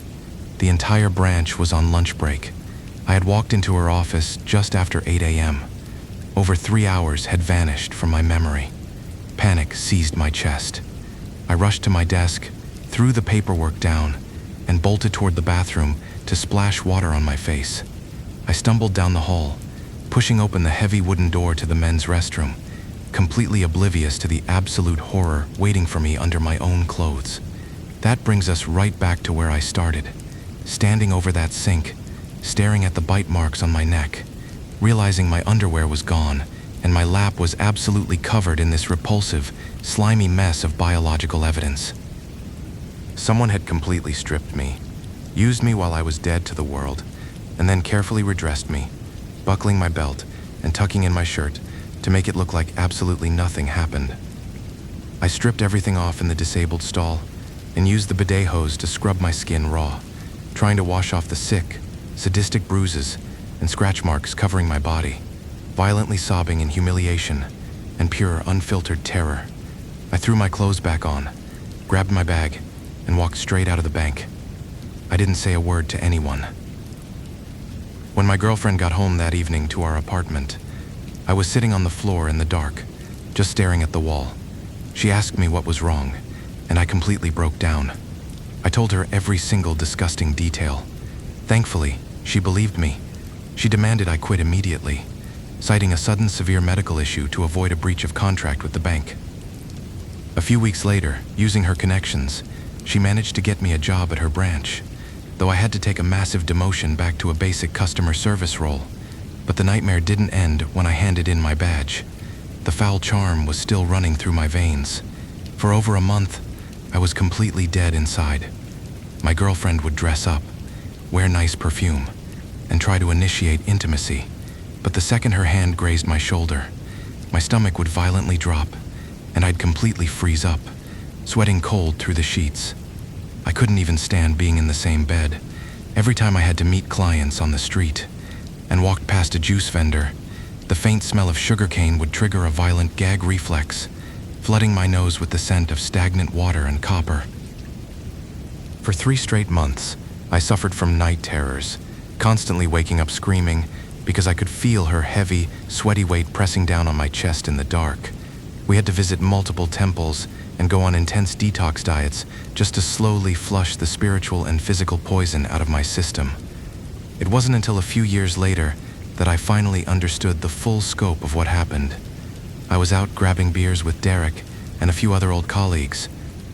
The entire branch was on lunch break. I had walked into her office just after 8 a.m. Over 3 hours had vanished from my memory. Panic seized my chest. I rushed to my desk, threw the paperwork down, and bolted toward the bathroom to splash water on my face. I stumbled down the hall, pushing open the heavy wooden door to the men's restroom, completely oblivious to the absolute horror waiting for me under my own clothes. That brings us right back to where I started, standing over that sink, staring at the bite marks on my neck, realizing my underwear was gone and my lap was absolutely covered in this repulsive, slimy mess of biological evidence. Someone had completely stripped me, used me while I was dead to the world, and then carefully redressed me, buckling my belt and tucking in my shirt to make it look like absolutely nothing happened. I stripped everything off in the disabled stall and used the bidet hose to scrub my skin raw, trying to wash off the sick, sadistic bruises and scratch marks covering my body, violently sobbing in humiliation and pure unfiltered terror. I threw my clothes back on, grabbed my bag, and walked straight out of the bank. I didn't say a word to anyone. When my girlfriend got home that evening to our apartment, I was sitting on the floor in the dark, just staring at the wall. She asked me what was wrong, and I completely broke down. I told her every single disgusting detail. Thankfully, she believed me. She demanded I quit immediately, citing a sudden severe medical issue to avoid a breach of contract with the bank. A few weeks later, using her connections, she managed to get me a job at her branch, though I had to take a massive demotion back to a basic customer service role. But the nightmare didn't end when I handed in my badge. The foul charm was still running through my veins. For over a month, I was completely dead inside. My girlfriend would dress up, wear nice perfume, and try to initiate intimacy. But the second her hand grazed my shoulder, my stomach would violently drop, and I'd completely freeze up, sweating cold through the sheets. I couldn't even stand being in the same bed. Every time I had to meet clients on the street and walked past a juice vendor, the The faint smell of sugarcane would trigger a violent gag reflex, flooding my nose with the scent of stagnant water and copper. For 3 straight months, I suffered from night terrors, constantly waking up screaming because I could feel her heavy, sweaty weight pressing down on my chest in the dark. We had to visit multiple temples and go on intense detox diets just to slowly flush the spiritual and physical poison out of my system. It wasn't until a few years later that I finally understood the full scope of what happened. I was out grabbing beers with Derek and a few other old colleagues.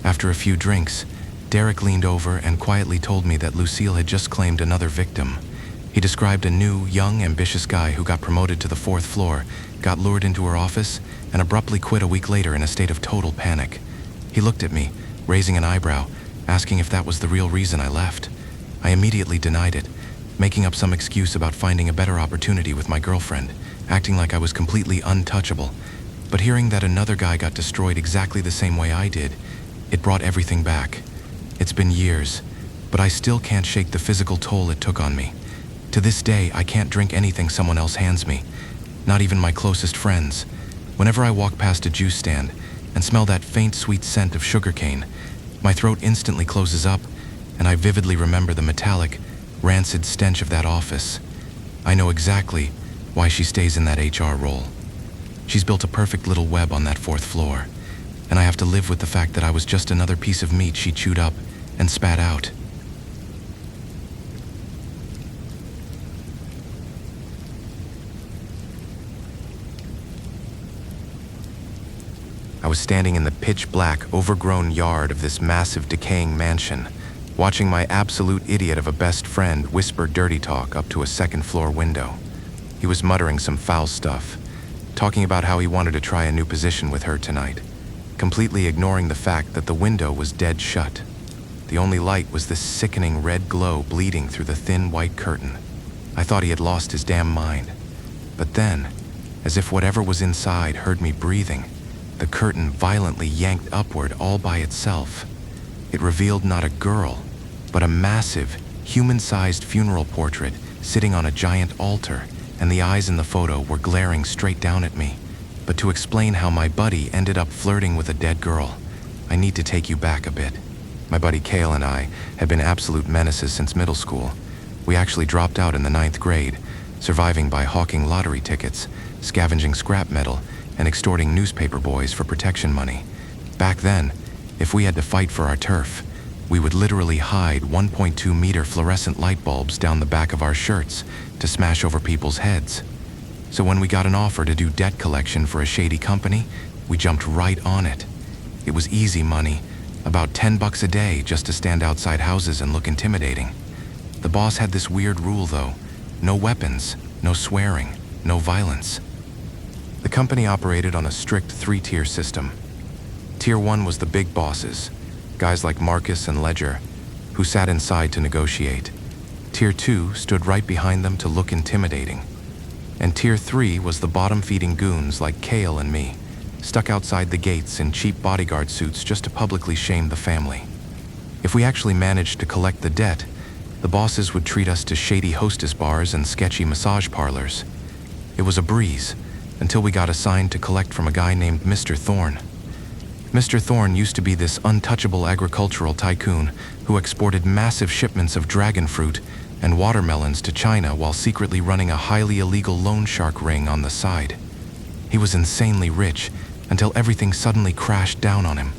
After a few drinks, Derek leaned over and quietly told me that Lucille had just claimed another victim. He described a new, young, ambitious guy who got promoted to the 4th floor, got lured into her office, and abruptly quit a week later in a state of total panic. He looked at me, raising an eyebrow, asking if that was the real reason I left. I immediately denied it, making up some excuse about finding a better opportunity with my girlfriend, acting like I was completely untouchable. But hearing that another guy got destroyed exactly the same way I did, it brought everything back. It's been years, but I still can't shake the physical toll it took on me. To this day, I can't drink anything someone else hands me, not even my closest friends. Whenever I walk past a juice stand and smell that faint sweet scent of sugarcane, my throat instantly closes up, and I vividly remember the metallic, rancid stench of that office. I know exactly why she stays in that HR role. She's built a perfect little web on that 4th floor, and I have to live with the fact that I was just another piece of meat she chewed up and spat out. I was standing in the pitch-black, overgrown yard of this massive, decaying mansion, watching my absolute idiot of a best friend whisper dirty talk up to a 2nd-floor window. He was muttering some foul stuff, talking about how he wanted to try a new position with her tonight, completely ignoring the fact that the window was dead shut. The only light was this sickening red glow bleeding through the thin white curtain. I thought he had lost his damn mind. But then, as if whatever was inside heard me breathing, the curtain violently yanked upward all by itself. It revealed not a girl, but a massive, human-sized funeral portrait sitting on a giant altar, and the eyes in the photo were glaring straight down at me. But to explain how my buddy ended up flirting with a dead girl, I need to take you back a bit. My buddy Cale and I had been absolute menaces since middle school. We actually dropped out in the 9th grade, surviving by hawking lottery tickets, scavenging scrap metal, and extorting newspaper boys for protection money. Back then, if we had to fight for our turf, we would literally hide 1.2-meter fluorescent light bulbs down the back of our shirts to smash over people's heads. So when we got an offer to do debt collection for a shady company, we jumped right on it. It was easy money, about $10 a day just to stand outside houses and look intimidating. The boss had this weird rule though: no weapons, no swearing, no violence. The company operated on a strict 3-tier system. Tier 1 was the big bosses, guys like Marcus and Ledger, who sat inside to negotiate. Tier 2 stood right behind them to look intimidating. And Tier 3 was the bottom-feeding goons like Cale and me, stuck outside the gates in cheap bodyguard suits just to publicly shame the family. If we actually managed to collect the debt, the bosses would treat us to shady hostess bars and sketchy massage parlors. It was a breeze, until we got assigned to collect from a guy named Mr. Thorne. Mr. Thorne used to be this untouchable agricultural tycoon who exported massive shipments of dragon fruit and watermelons to China while secretly running a highly illegal loan shark ring on the side. He was insanely rich until everything suddenly crashed down on him.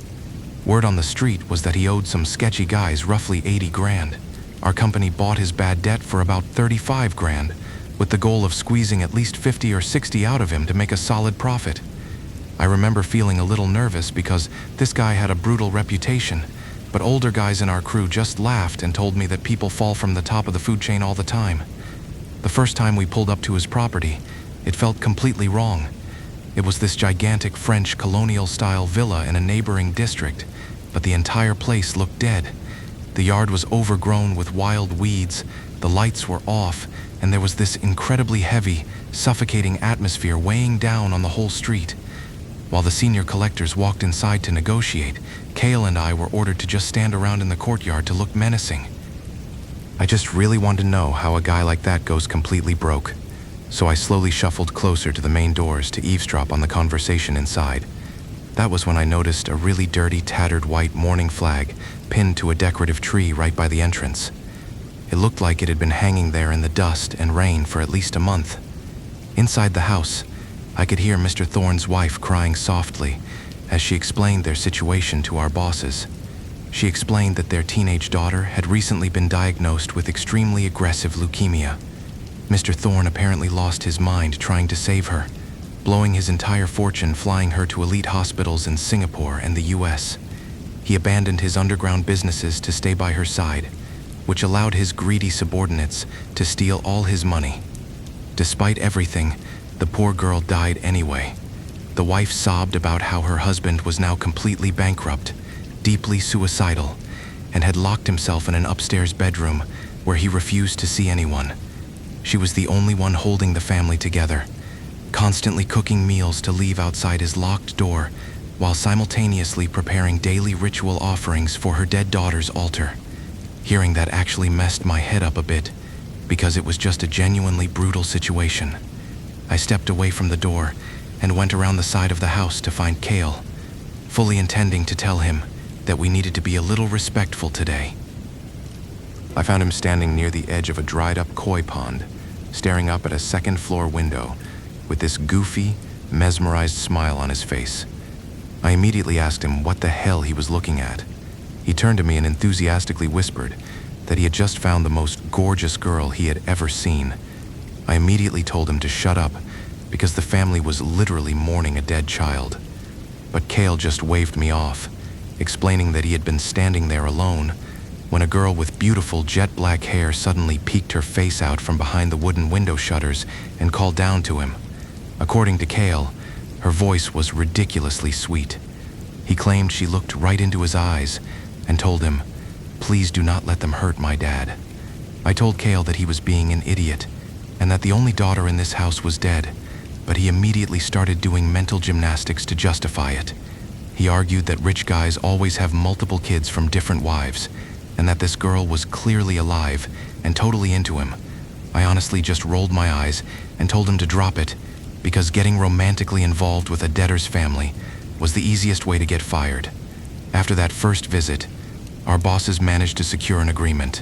Word on the street was that he owed some sketchy guys roughly 80 grand. Our company bought his bad debt for about 35 grand, with the goal of squeezing at least 50 or 60 out of him to make a solid profit. I remember feeling a little nervous because this guy had a brutal reputation, but older guys in our crew just laughed and told me that people fall from the top of the food chain all the time. The first time we pulled up to his property, it felt completely wrong. It was this gigantic French colonial-style villa in a neighboring district, but the entire place looked dead. The yard was overgrown with wild weeds, the lights were off, and there was this incredibly heavy, suffocating atmosphere weighing down on the whole street. While the senior collectors walked inside to negotiate, Cale and I were ordered to just stand around in the courtyard to look menacing. I just really want to know how a guy like that goes completely broke. so I slowly shuffled closer to the main doors to eavesdrop on the conversation inside. That was when I noticed a really dirty, tattered white mourning flag pinned to a decorative tree right by the entrance. It looked like it had been hanging there in the dust and rain for at least a month. Inside the house, I could hear Mr. Thorne's wife crying softly as she explained their situation to our bosses. She explained that their teenage daughter had recently been diagnosed with extremely aggressive leukemia. Mr. Thorne apparently lost his mind trying to save her, blowing his entire fortune flying her to elite hospitals in Singapore and the US. He abandoned his underground businesses to stay by her side, which allowed his greedy subordinates to steal all his money. Despite everything, the poor girl died anyway. The wife sobbed about how her husband was now completely bankrupt, deeply suicidal, and had locked himself in an upstairs bedroom where he refused to see anyone. She was the only one holding the family together, constantly cooking meals to leave outside his locked door while simultaneously preparing daily ritual offerings for her dead daughter's altar. Hearing that actually messed my head up a bit because it was just a genuinely brutal situation. I stepped away from the door and went around the side of the house to find Cale, fully intending to tell him that we needed to be a little respectful today. I found him standing near the edge of a dried-up koi pond, staring up at a second-floor window with this goofy, mesmerized smile on his face. I immediately asked him what the hell he was looking at. He turned to me and enthusiastically whispered that he had just found the most gorgeous girl he had ever seen. I immediately told him to shut up because the family was literally mourning a dead child. But Cale just waved me off, explaining that he had been standing there alone when a girl with beautiful jet-black hair suddenly peeked her face out from behind the wooden window shutters and called down to him. According to Cale, her voice was ridiculously sweet. He claimed she looked right into his eyes and told him, "Please do not let them hurt my dad." I told Cale that he was being an idiot and that the only daughter in this house was dead, but he immediately started doing mental gymnastics to justify it. He argued that rich guys always have multiple kids from different wives, and that this girl was clearly alive and totally into him. I honestly just rolled my eyes and told him to drop it, because getting romantically involved with a debtor's family was the easiest way to get fired. After that first visit, our bosses managed to secure an agreement.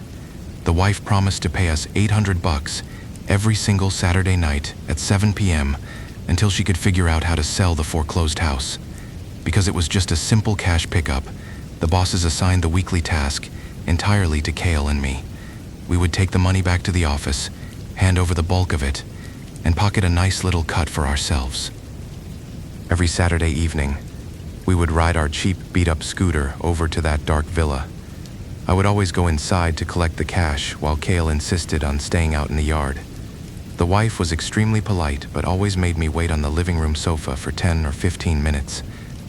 The wife promised to pay us $800 every single Saturday night at 7 p.m. until she could figure out how to sell the foreclosed house. Because it was just a simple cash pickup, the bosses assigned the weekly task entirely to Cale and me. We would take the money back to the office, hand over the bulk of it, and pocket a nice little cut for ourselves. Every Saturday evening, we would ride our cheap beat-up scooter over to that dark villa. I would always go inside to collect the cash while Cale insisted on staying out in the yard. The wife was extremely polite but always made me wait on the living room sofa for 10 or 15 minutes,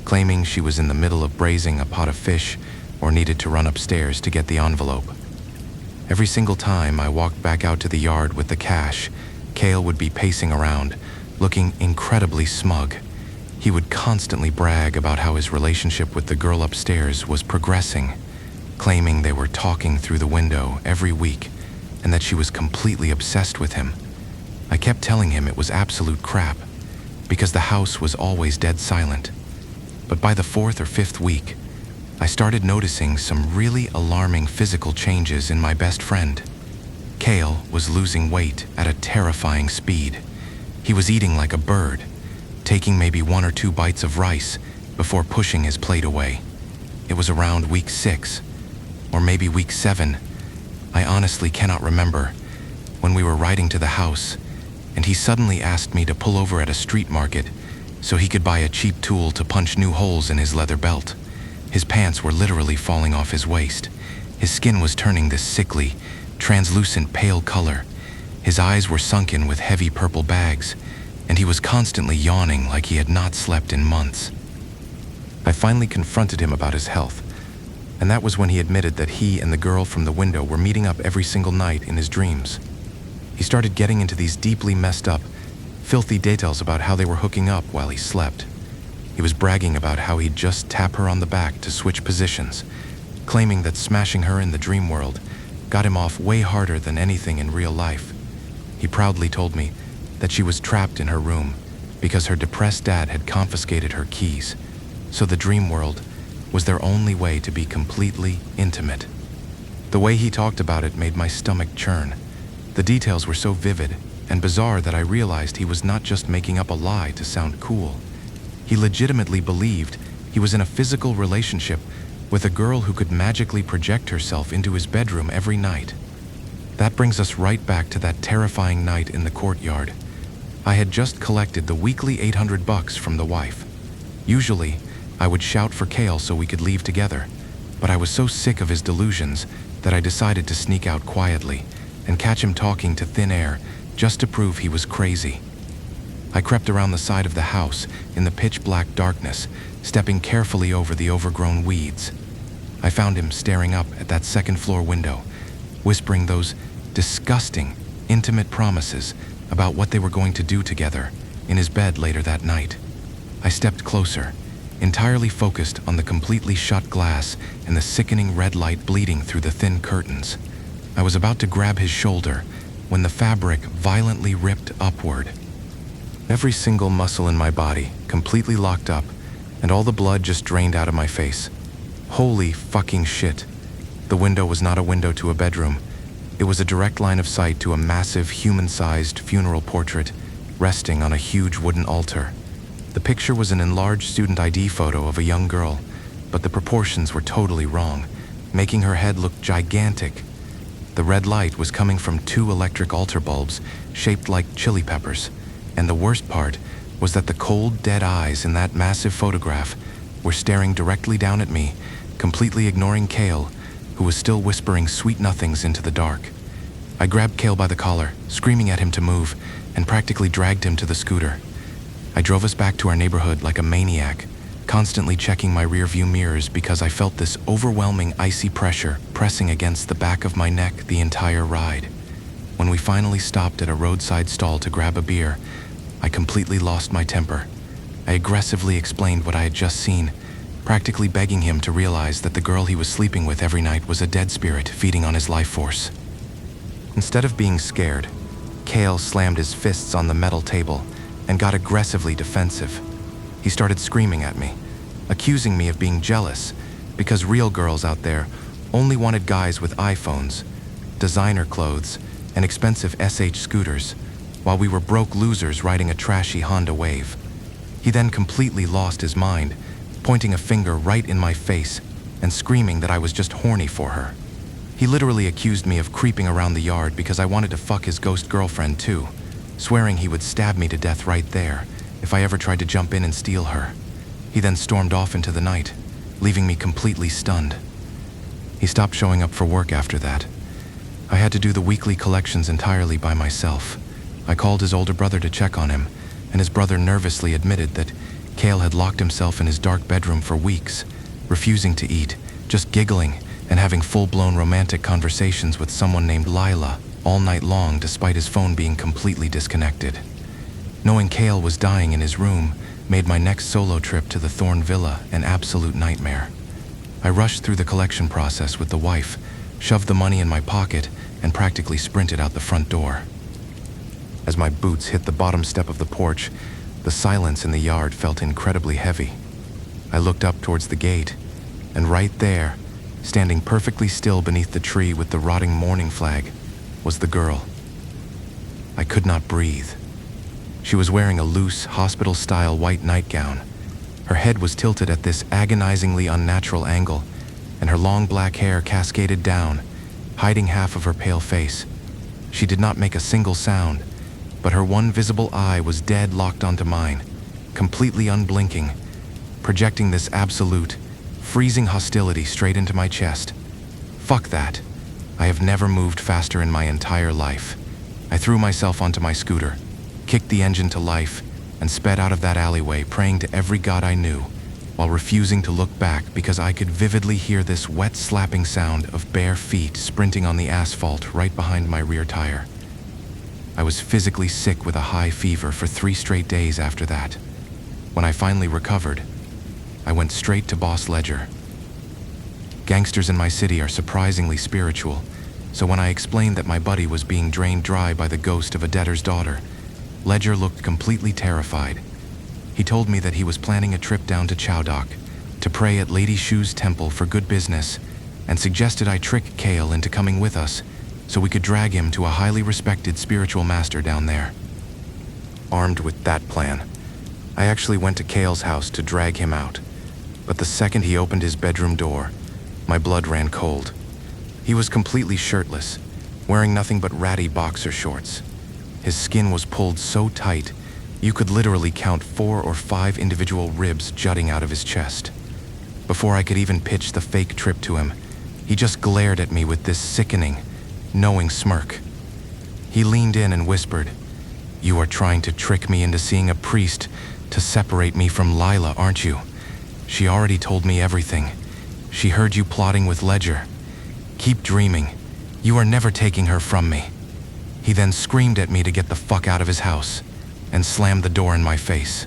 claiming she was in the middle of braising a pot of fish or needed to run upstairs to get the envelope. Every single time I walked back out to the yard with the cash, Cale would be pacing around, looking incredibly smug. He would constantly brag about how his relationship with the girl upstairs was progressing, claiming they were talking through the window every week and that she was completely obsessed with him. I kept telling him it was absolute crap, because the house was always dead silent. But by the 4th or 5th week, I started noticing some really alarming physical changes in my best friend. Cale was losing weight at a terrifying speed. He was eating like a bird, taking maybe 1 or 2 bites of rice before pushing his plate away. It was around week 6, or maybe week 7. I honestly cannot remember, when we were riding to the house, and he suddenly asked me to pull over at a street market so he could buy a cheap tool to punch new holes in his leather belt. His pants were literally falling off his waist. His skin was turning this sickly, translucent pale color. His eyes were sunken with heavy purple bags, and he was constantly yawning like he had not slept in months. I finally confronted him about his health, and that was when he admitted that he and the girl from the window were meeting up every single night in his dreams. He started getting into these deeply messed up, filthy details about how they were hooking up while he slept. He was bragging about how he'd just tap her on the back to switch positions, claiming that smashing her in the dream world got him off way harder than anything in real life. He proudly told me that she was trapped in her room because her depressed dad had confiscated her keys. So the dream world was their only way to be completely intimate. The way he talked about it made my stomach churn. The details were so vivid and bizarre that I realized he was not just making up a lie to sound cool. He legitimately believed he was in a physical relationship with a girl who could magically project herself into his bedroom every night. That brings us right back to that terrifying night in the courtyard. I had just collected the weekly $800 from the wife. Usually, I would shout for Kale so we could leave together, but I was so sick of his delusions that I decided to sneak out quietly and catch him talking to thin air just to prove he was crazy. I crept around the side of the house in the pitch-black darkness, stepping carefully over the overgrown weeds. I found him staring up at that second-floor window, whispering those disgusting, intimate promises about what they were going to do together in his bed later that night. I stepped closer, entirely focused on the completely shut glass and the sickening red light bleeding through the thin curtains. I was about to grab his shoulder when the fabric violently ripped upward. Every single muscle in my body completely locked up, and all the blood just drained out of my face. Holy fucking shit. The window was not a window to a bedroom. It was a direct line of sight to a massive human-sized funeral portrait resting on a huge wooden altar. The picture was an enlarged student ID photo of a young girl, but the proportions were totally wrong, making her head look gigantic. The red light was coming from 2 electric altar bulbs shaped like chili peppers. And the worst part was that the cold, dead eyes in that massive photograph were staring directly down at me, completely ignoring Kale, who was still whispering sweet nothings into the dark. I grabbed Kale by the collar, screaming at him to move, and practically dragged him to the scooter. I drove us back to our neighborhood like a maniac, constantly checking my rearview mirrors because I felt this overwhelming icy pressure pressing against the back of my neck the entire ride. When we finally stopped at a roadside stall to grab a beer, I completely lost my temper. I aggressively explained what I had just seen, practically begging him to realize that the girl he was sleeping with every night was a dead spirit feeding on his life force. Instead of being scared, Kale slammed his fists on the metal table and got aggressively defensive. He started screaming at me, accusing me of being jealous because real girls out there only wanted guys with iPhones, designer clothes, and expensive SH scooters, while we were broke losers riding a trashy Honda Wave. He then completely lost his mind, pointing a finger right in my face and screaming that I was just horny for her. He literally accused me of creeping around the yard because I wanted to fuck his ghost girlfriend too, swearing he would stab me to death right there if I ever tried to jump in and steal her. He then stormed off into the night, leaving me completely stunned. He stopped showing up for work after that. I had to do the weekly collections entirely by myself. I called his older brother to check on him, and his brother nervously admitted that Kale had locked himself in his dark bedroom for weeks, refusing to eat, just giggling and having full-blown romantic conversations with someone named Lila all night long despite his phone being completely disconnected. Knowing Kale was dying in his room made my next solo trip to the Thorn Villa an absolute nightmare. I rushed through the collection process with the wife, shoved the money in my pocket, and practically sprinted out the front door. As my boots hit the bottom step of the porch, the silence in the yard felt incredibly heavy. I looked up towards the gate, and right there, standing perfectly still beneath the tree with the rotting mourning flag, was the girl. I could not breathe. She was wearing a loose, hospital-style white nightgown. Her head was tilted at this agonizingly unnatural angle, and her long black hair cascaded down, hiding half of her pale face. She did not make a single sound, but her one visible eye was dead locked onto mine, completely unblinking, projecting this absolute, freezing hostility straight into my chest. Fuck that. I have never moved faster in my entire life. I threw myself onto my scooter, kicked the engine to life, and sped out of that alleyway, praying to every god I knew, while refusing to look back because I could vividly hear this wet slapping sound of bare feet sprinting on the asphalt right behind my rear tire. I was physically sick with a high fever for 3 straight days after that. When I finally recovered, I went straight to Boss Ledger. Gangsters in my city are surprisingly spiritual, so when I explained that my buddy was being drained dry by the ghost of a debtor's daughter, Ledger looked completely terrified. He told me that he was planning a trip down to Chowdock to pray at Lady Shu's temple for good business, and suggested I trick Kale into coming with us so we could drag him to a highly respected spiritual master down there. Armed with that plan, I actually went to Kale's house to drag him out, but the second he opened his bedroom door, my blood ran cold. He was completely shirtless, wearing nothing but ratty boxer shorts. His skin was pulled so tight, you could literally count 4 or 5 individual ribs jutting out of his chest. Before I could even pitch the fake trip to him, he just glared at me with this sickening, knowing smirk. He leaned in and whispered, "You are trying to trick me into seeing a priest to separate me from Lila, aren't you? She already told me everything. She heard you plotting with Ledger. Keep dreaming. You are never taking her from me." He then screamed at me to get the fuck out of his house and slammed the door in my face.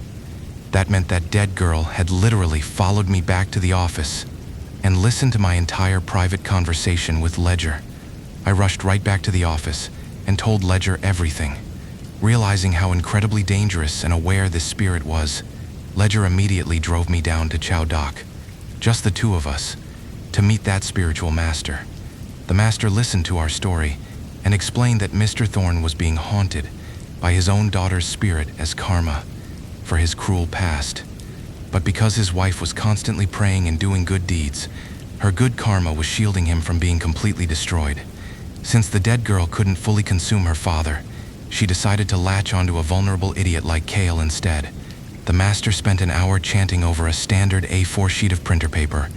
That meant that dead girl had literally followed me back to the office and listened to my entire private conversation with Ledger. I rushed right back to the office and told Ledger everything. Realizing how incredibly dangerous and aware this spirit was, Ledger immediately drove me down to Chowdock, just the two of us, to meet that spiritual master. The master listened to our story and explained that Mr. Thorne was being haunted by his own daughter's spirit as karma for his cruel past. But because his wife was constantly praying and doing good deeds, her good karma was shielding him from being completely destroyed. Since the dead girl couldn't fully consume her father, she decided to latch onto a vulnerable idiot like Kale instead. The master spent an hour chanting over a standard A4 sheet of printer paper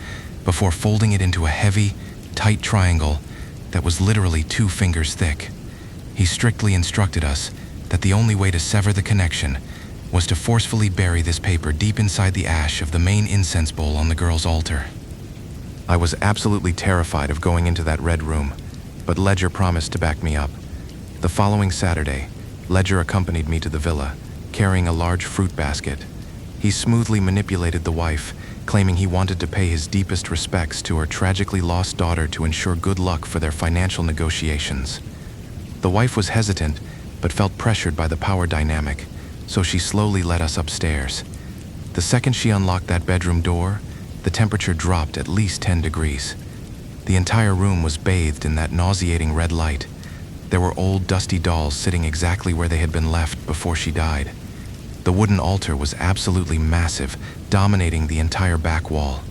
before folding it into a heavy, tight triangle that was literally 2 fingers thick. He strictly instructed us that the only way to sever the connection was to forcefully bury this paper deep inside the ash of the main incense bowl on the girl's altar. I was absolutely terrified of going into that red room, but Ledger promised to back me up. The following Saturday, Ledger accompanied me to the villa, carrying a large fruit basket. He smoothly manipulated the wife, claiming he wanted to pay his deepest respects to her tragically lost daughter to ensure good luck for their financial negotiations. The wife was hesitant, but felt pressured by the power dynamic, so she slowly led us upstairs. The second she unlocked that bedroom door, the temperature dropped at least 10 degrees. The entire room was bathed in that nauseating red light. There were old, dusty dolls sitting exactly where they had been left before she died. The wooden altar was absolutely massive, dominating the entire back wall.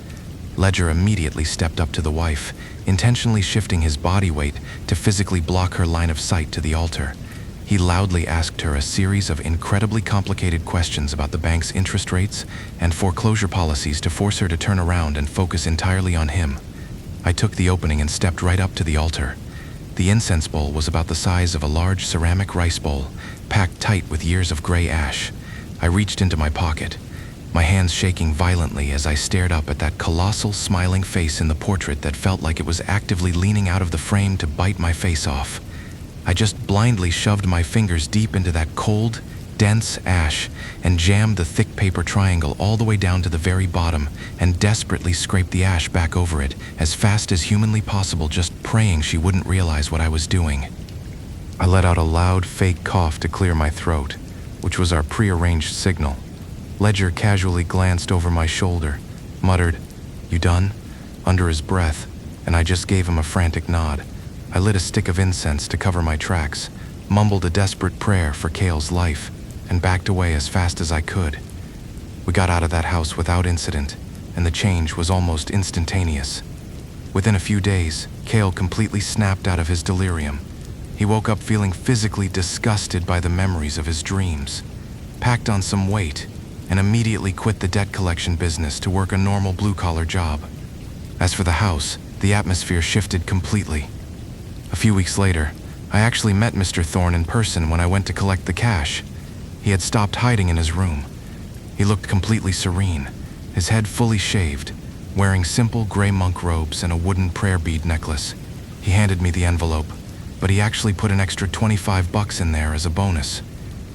Ledger immediately stepped up to the wife, intentionally shifting his body weight to physically block her line of sight to the altar. He loudly asked her a series of incredibly complicated questions about the bank's interest rates and foreclosure policies to force her to turn around and focus entirely on him. I took the opening and stepped right up to the altar. The incense bowl was about the size of a large ceramic rice bowl, packed tight with years of gray ash. I reached into my pocket, my hands shaking violently as I stared up at that colossal smiling face in the portrait that felt like it was actively leaning out of the frame to bite my face off. I just blindly shoved my fingers deep into that cold, dense ash and jammed the thick paper triangle all the way down to the very bottom and desperately scraped the ash back over it as fast as humanly possible, just praying she wouldn't realize what I was doing. I let out a loud, fake cough to clear my throat, which was our prearranged signal. Ledger casually glanced over my shoulder, muttered, "You done?" under his breath, and I just gave him a frantic nod. I lit a stick of incense to cover my tracks, mumbled a desperate prayer for Kale's life, and backed away as fast as I could. We got out of that house without incident, and the change was almost instantaneous. Within a few days, Kale completely snapped out of his delirium. He woke up feeling physically disgusted by the memories of his dreams, packed on some weight, and immediately quit the debt collection business to work a normal blue-collar job. As for the house, the atmosphere shifted completely. A few weeks later, I actually met Mr. Thorne in person when I went to collect the cash. He had stopped hiding in his room. He looked completely serene, his head fully shaved, wearing simple gray monk robes and a wooden prayer bead necklace. He handed me the envelope, but he actually put an extra $25 in there as a bonus.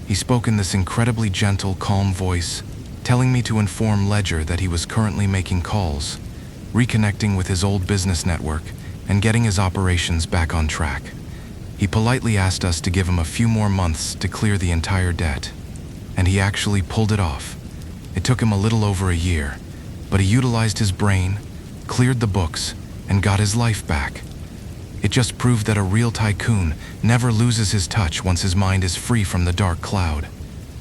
He spoke in this incredibly gentle, calm voice, telling me to inform Ledger that he was currently making calls, reconnecting with his old business network, and getting his operations back on track. He politely asked us to give him a few more months to clear the entire debt. And he actually pulled it off. It took him a little over a year, but he utilized his brain, cleared the books, and got his life back. It just proved that a real tycoon never loses his touch once his mind is free from the dark cloud.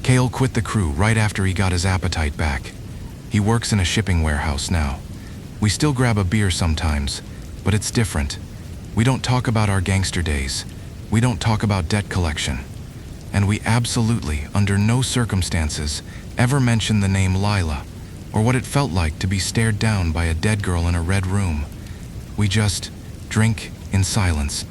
Cale quit the crew right after he got his appetite back. He works in a shipping warehouse now. We still grab a beer sometimes, but it's different. We don't talk about our gangster days. We don't talk about debt collection. And we absolutely, under no circumstances, ever mention the name Lila, or what it felt like to be stared down by a dead girl in a red room. We just drink in silence.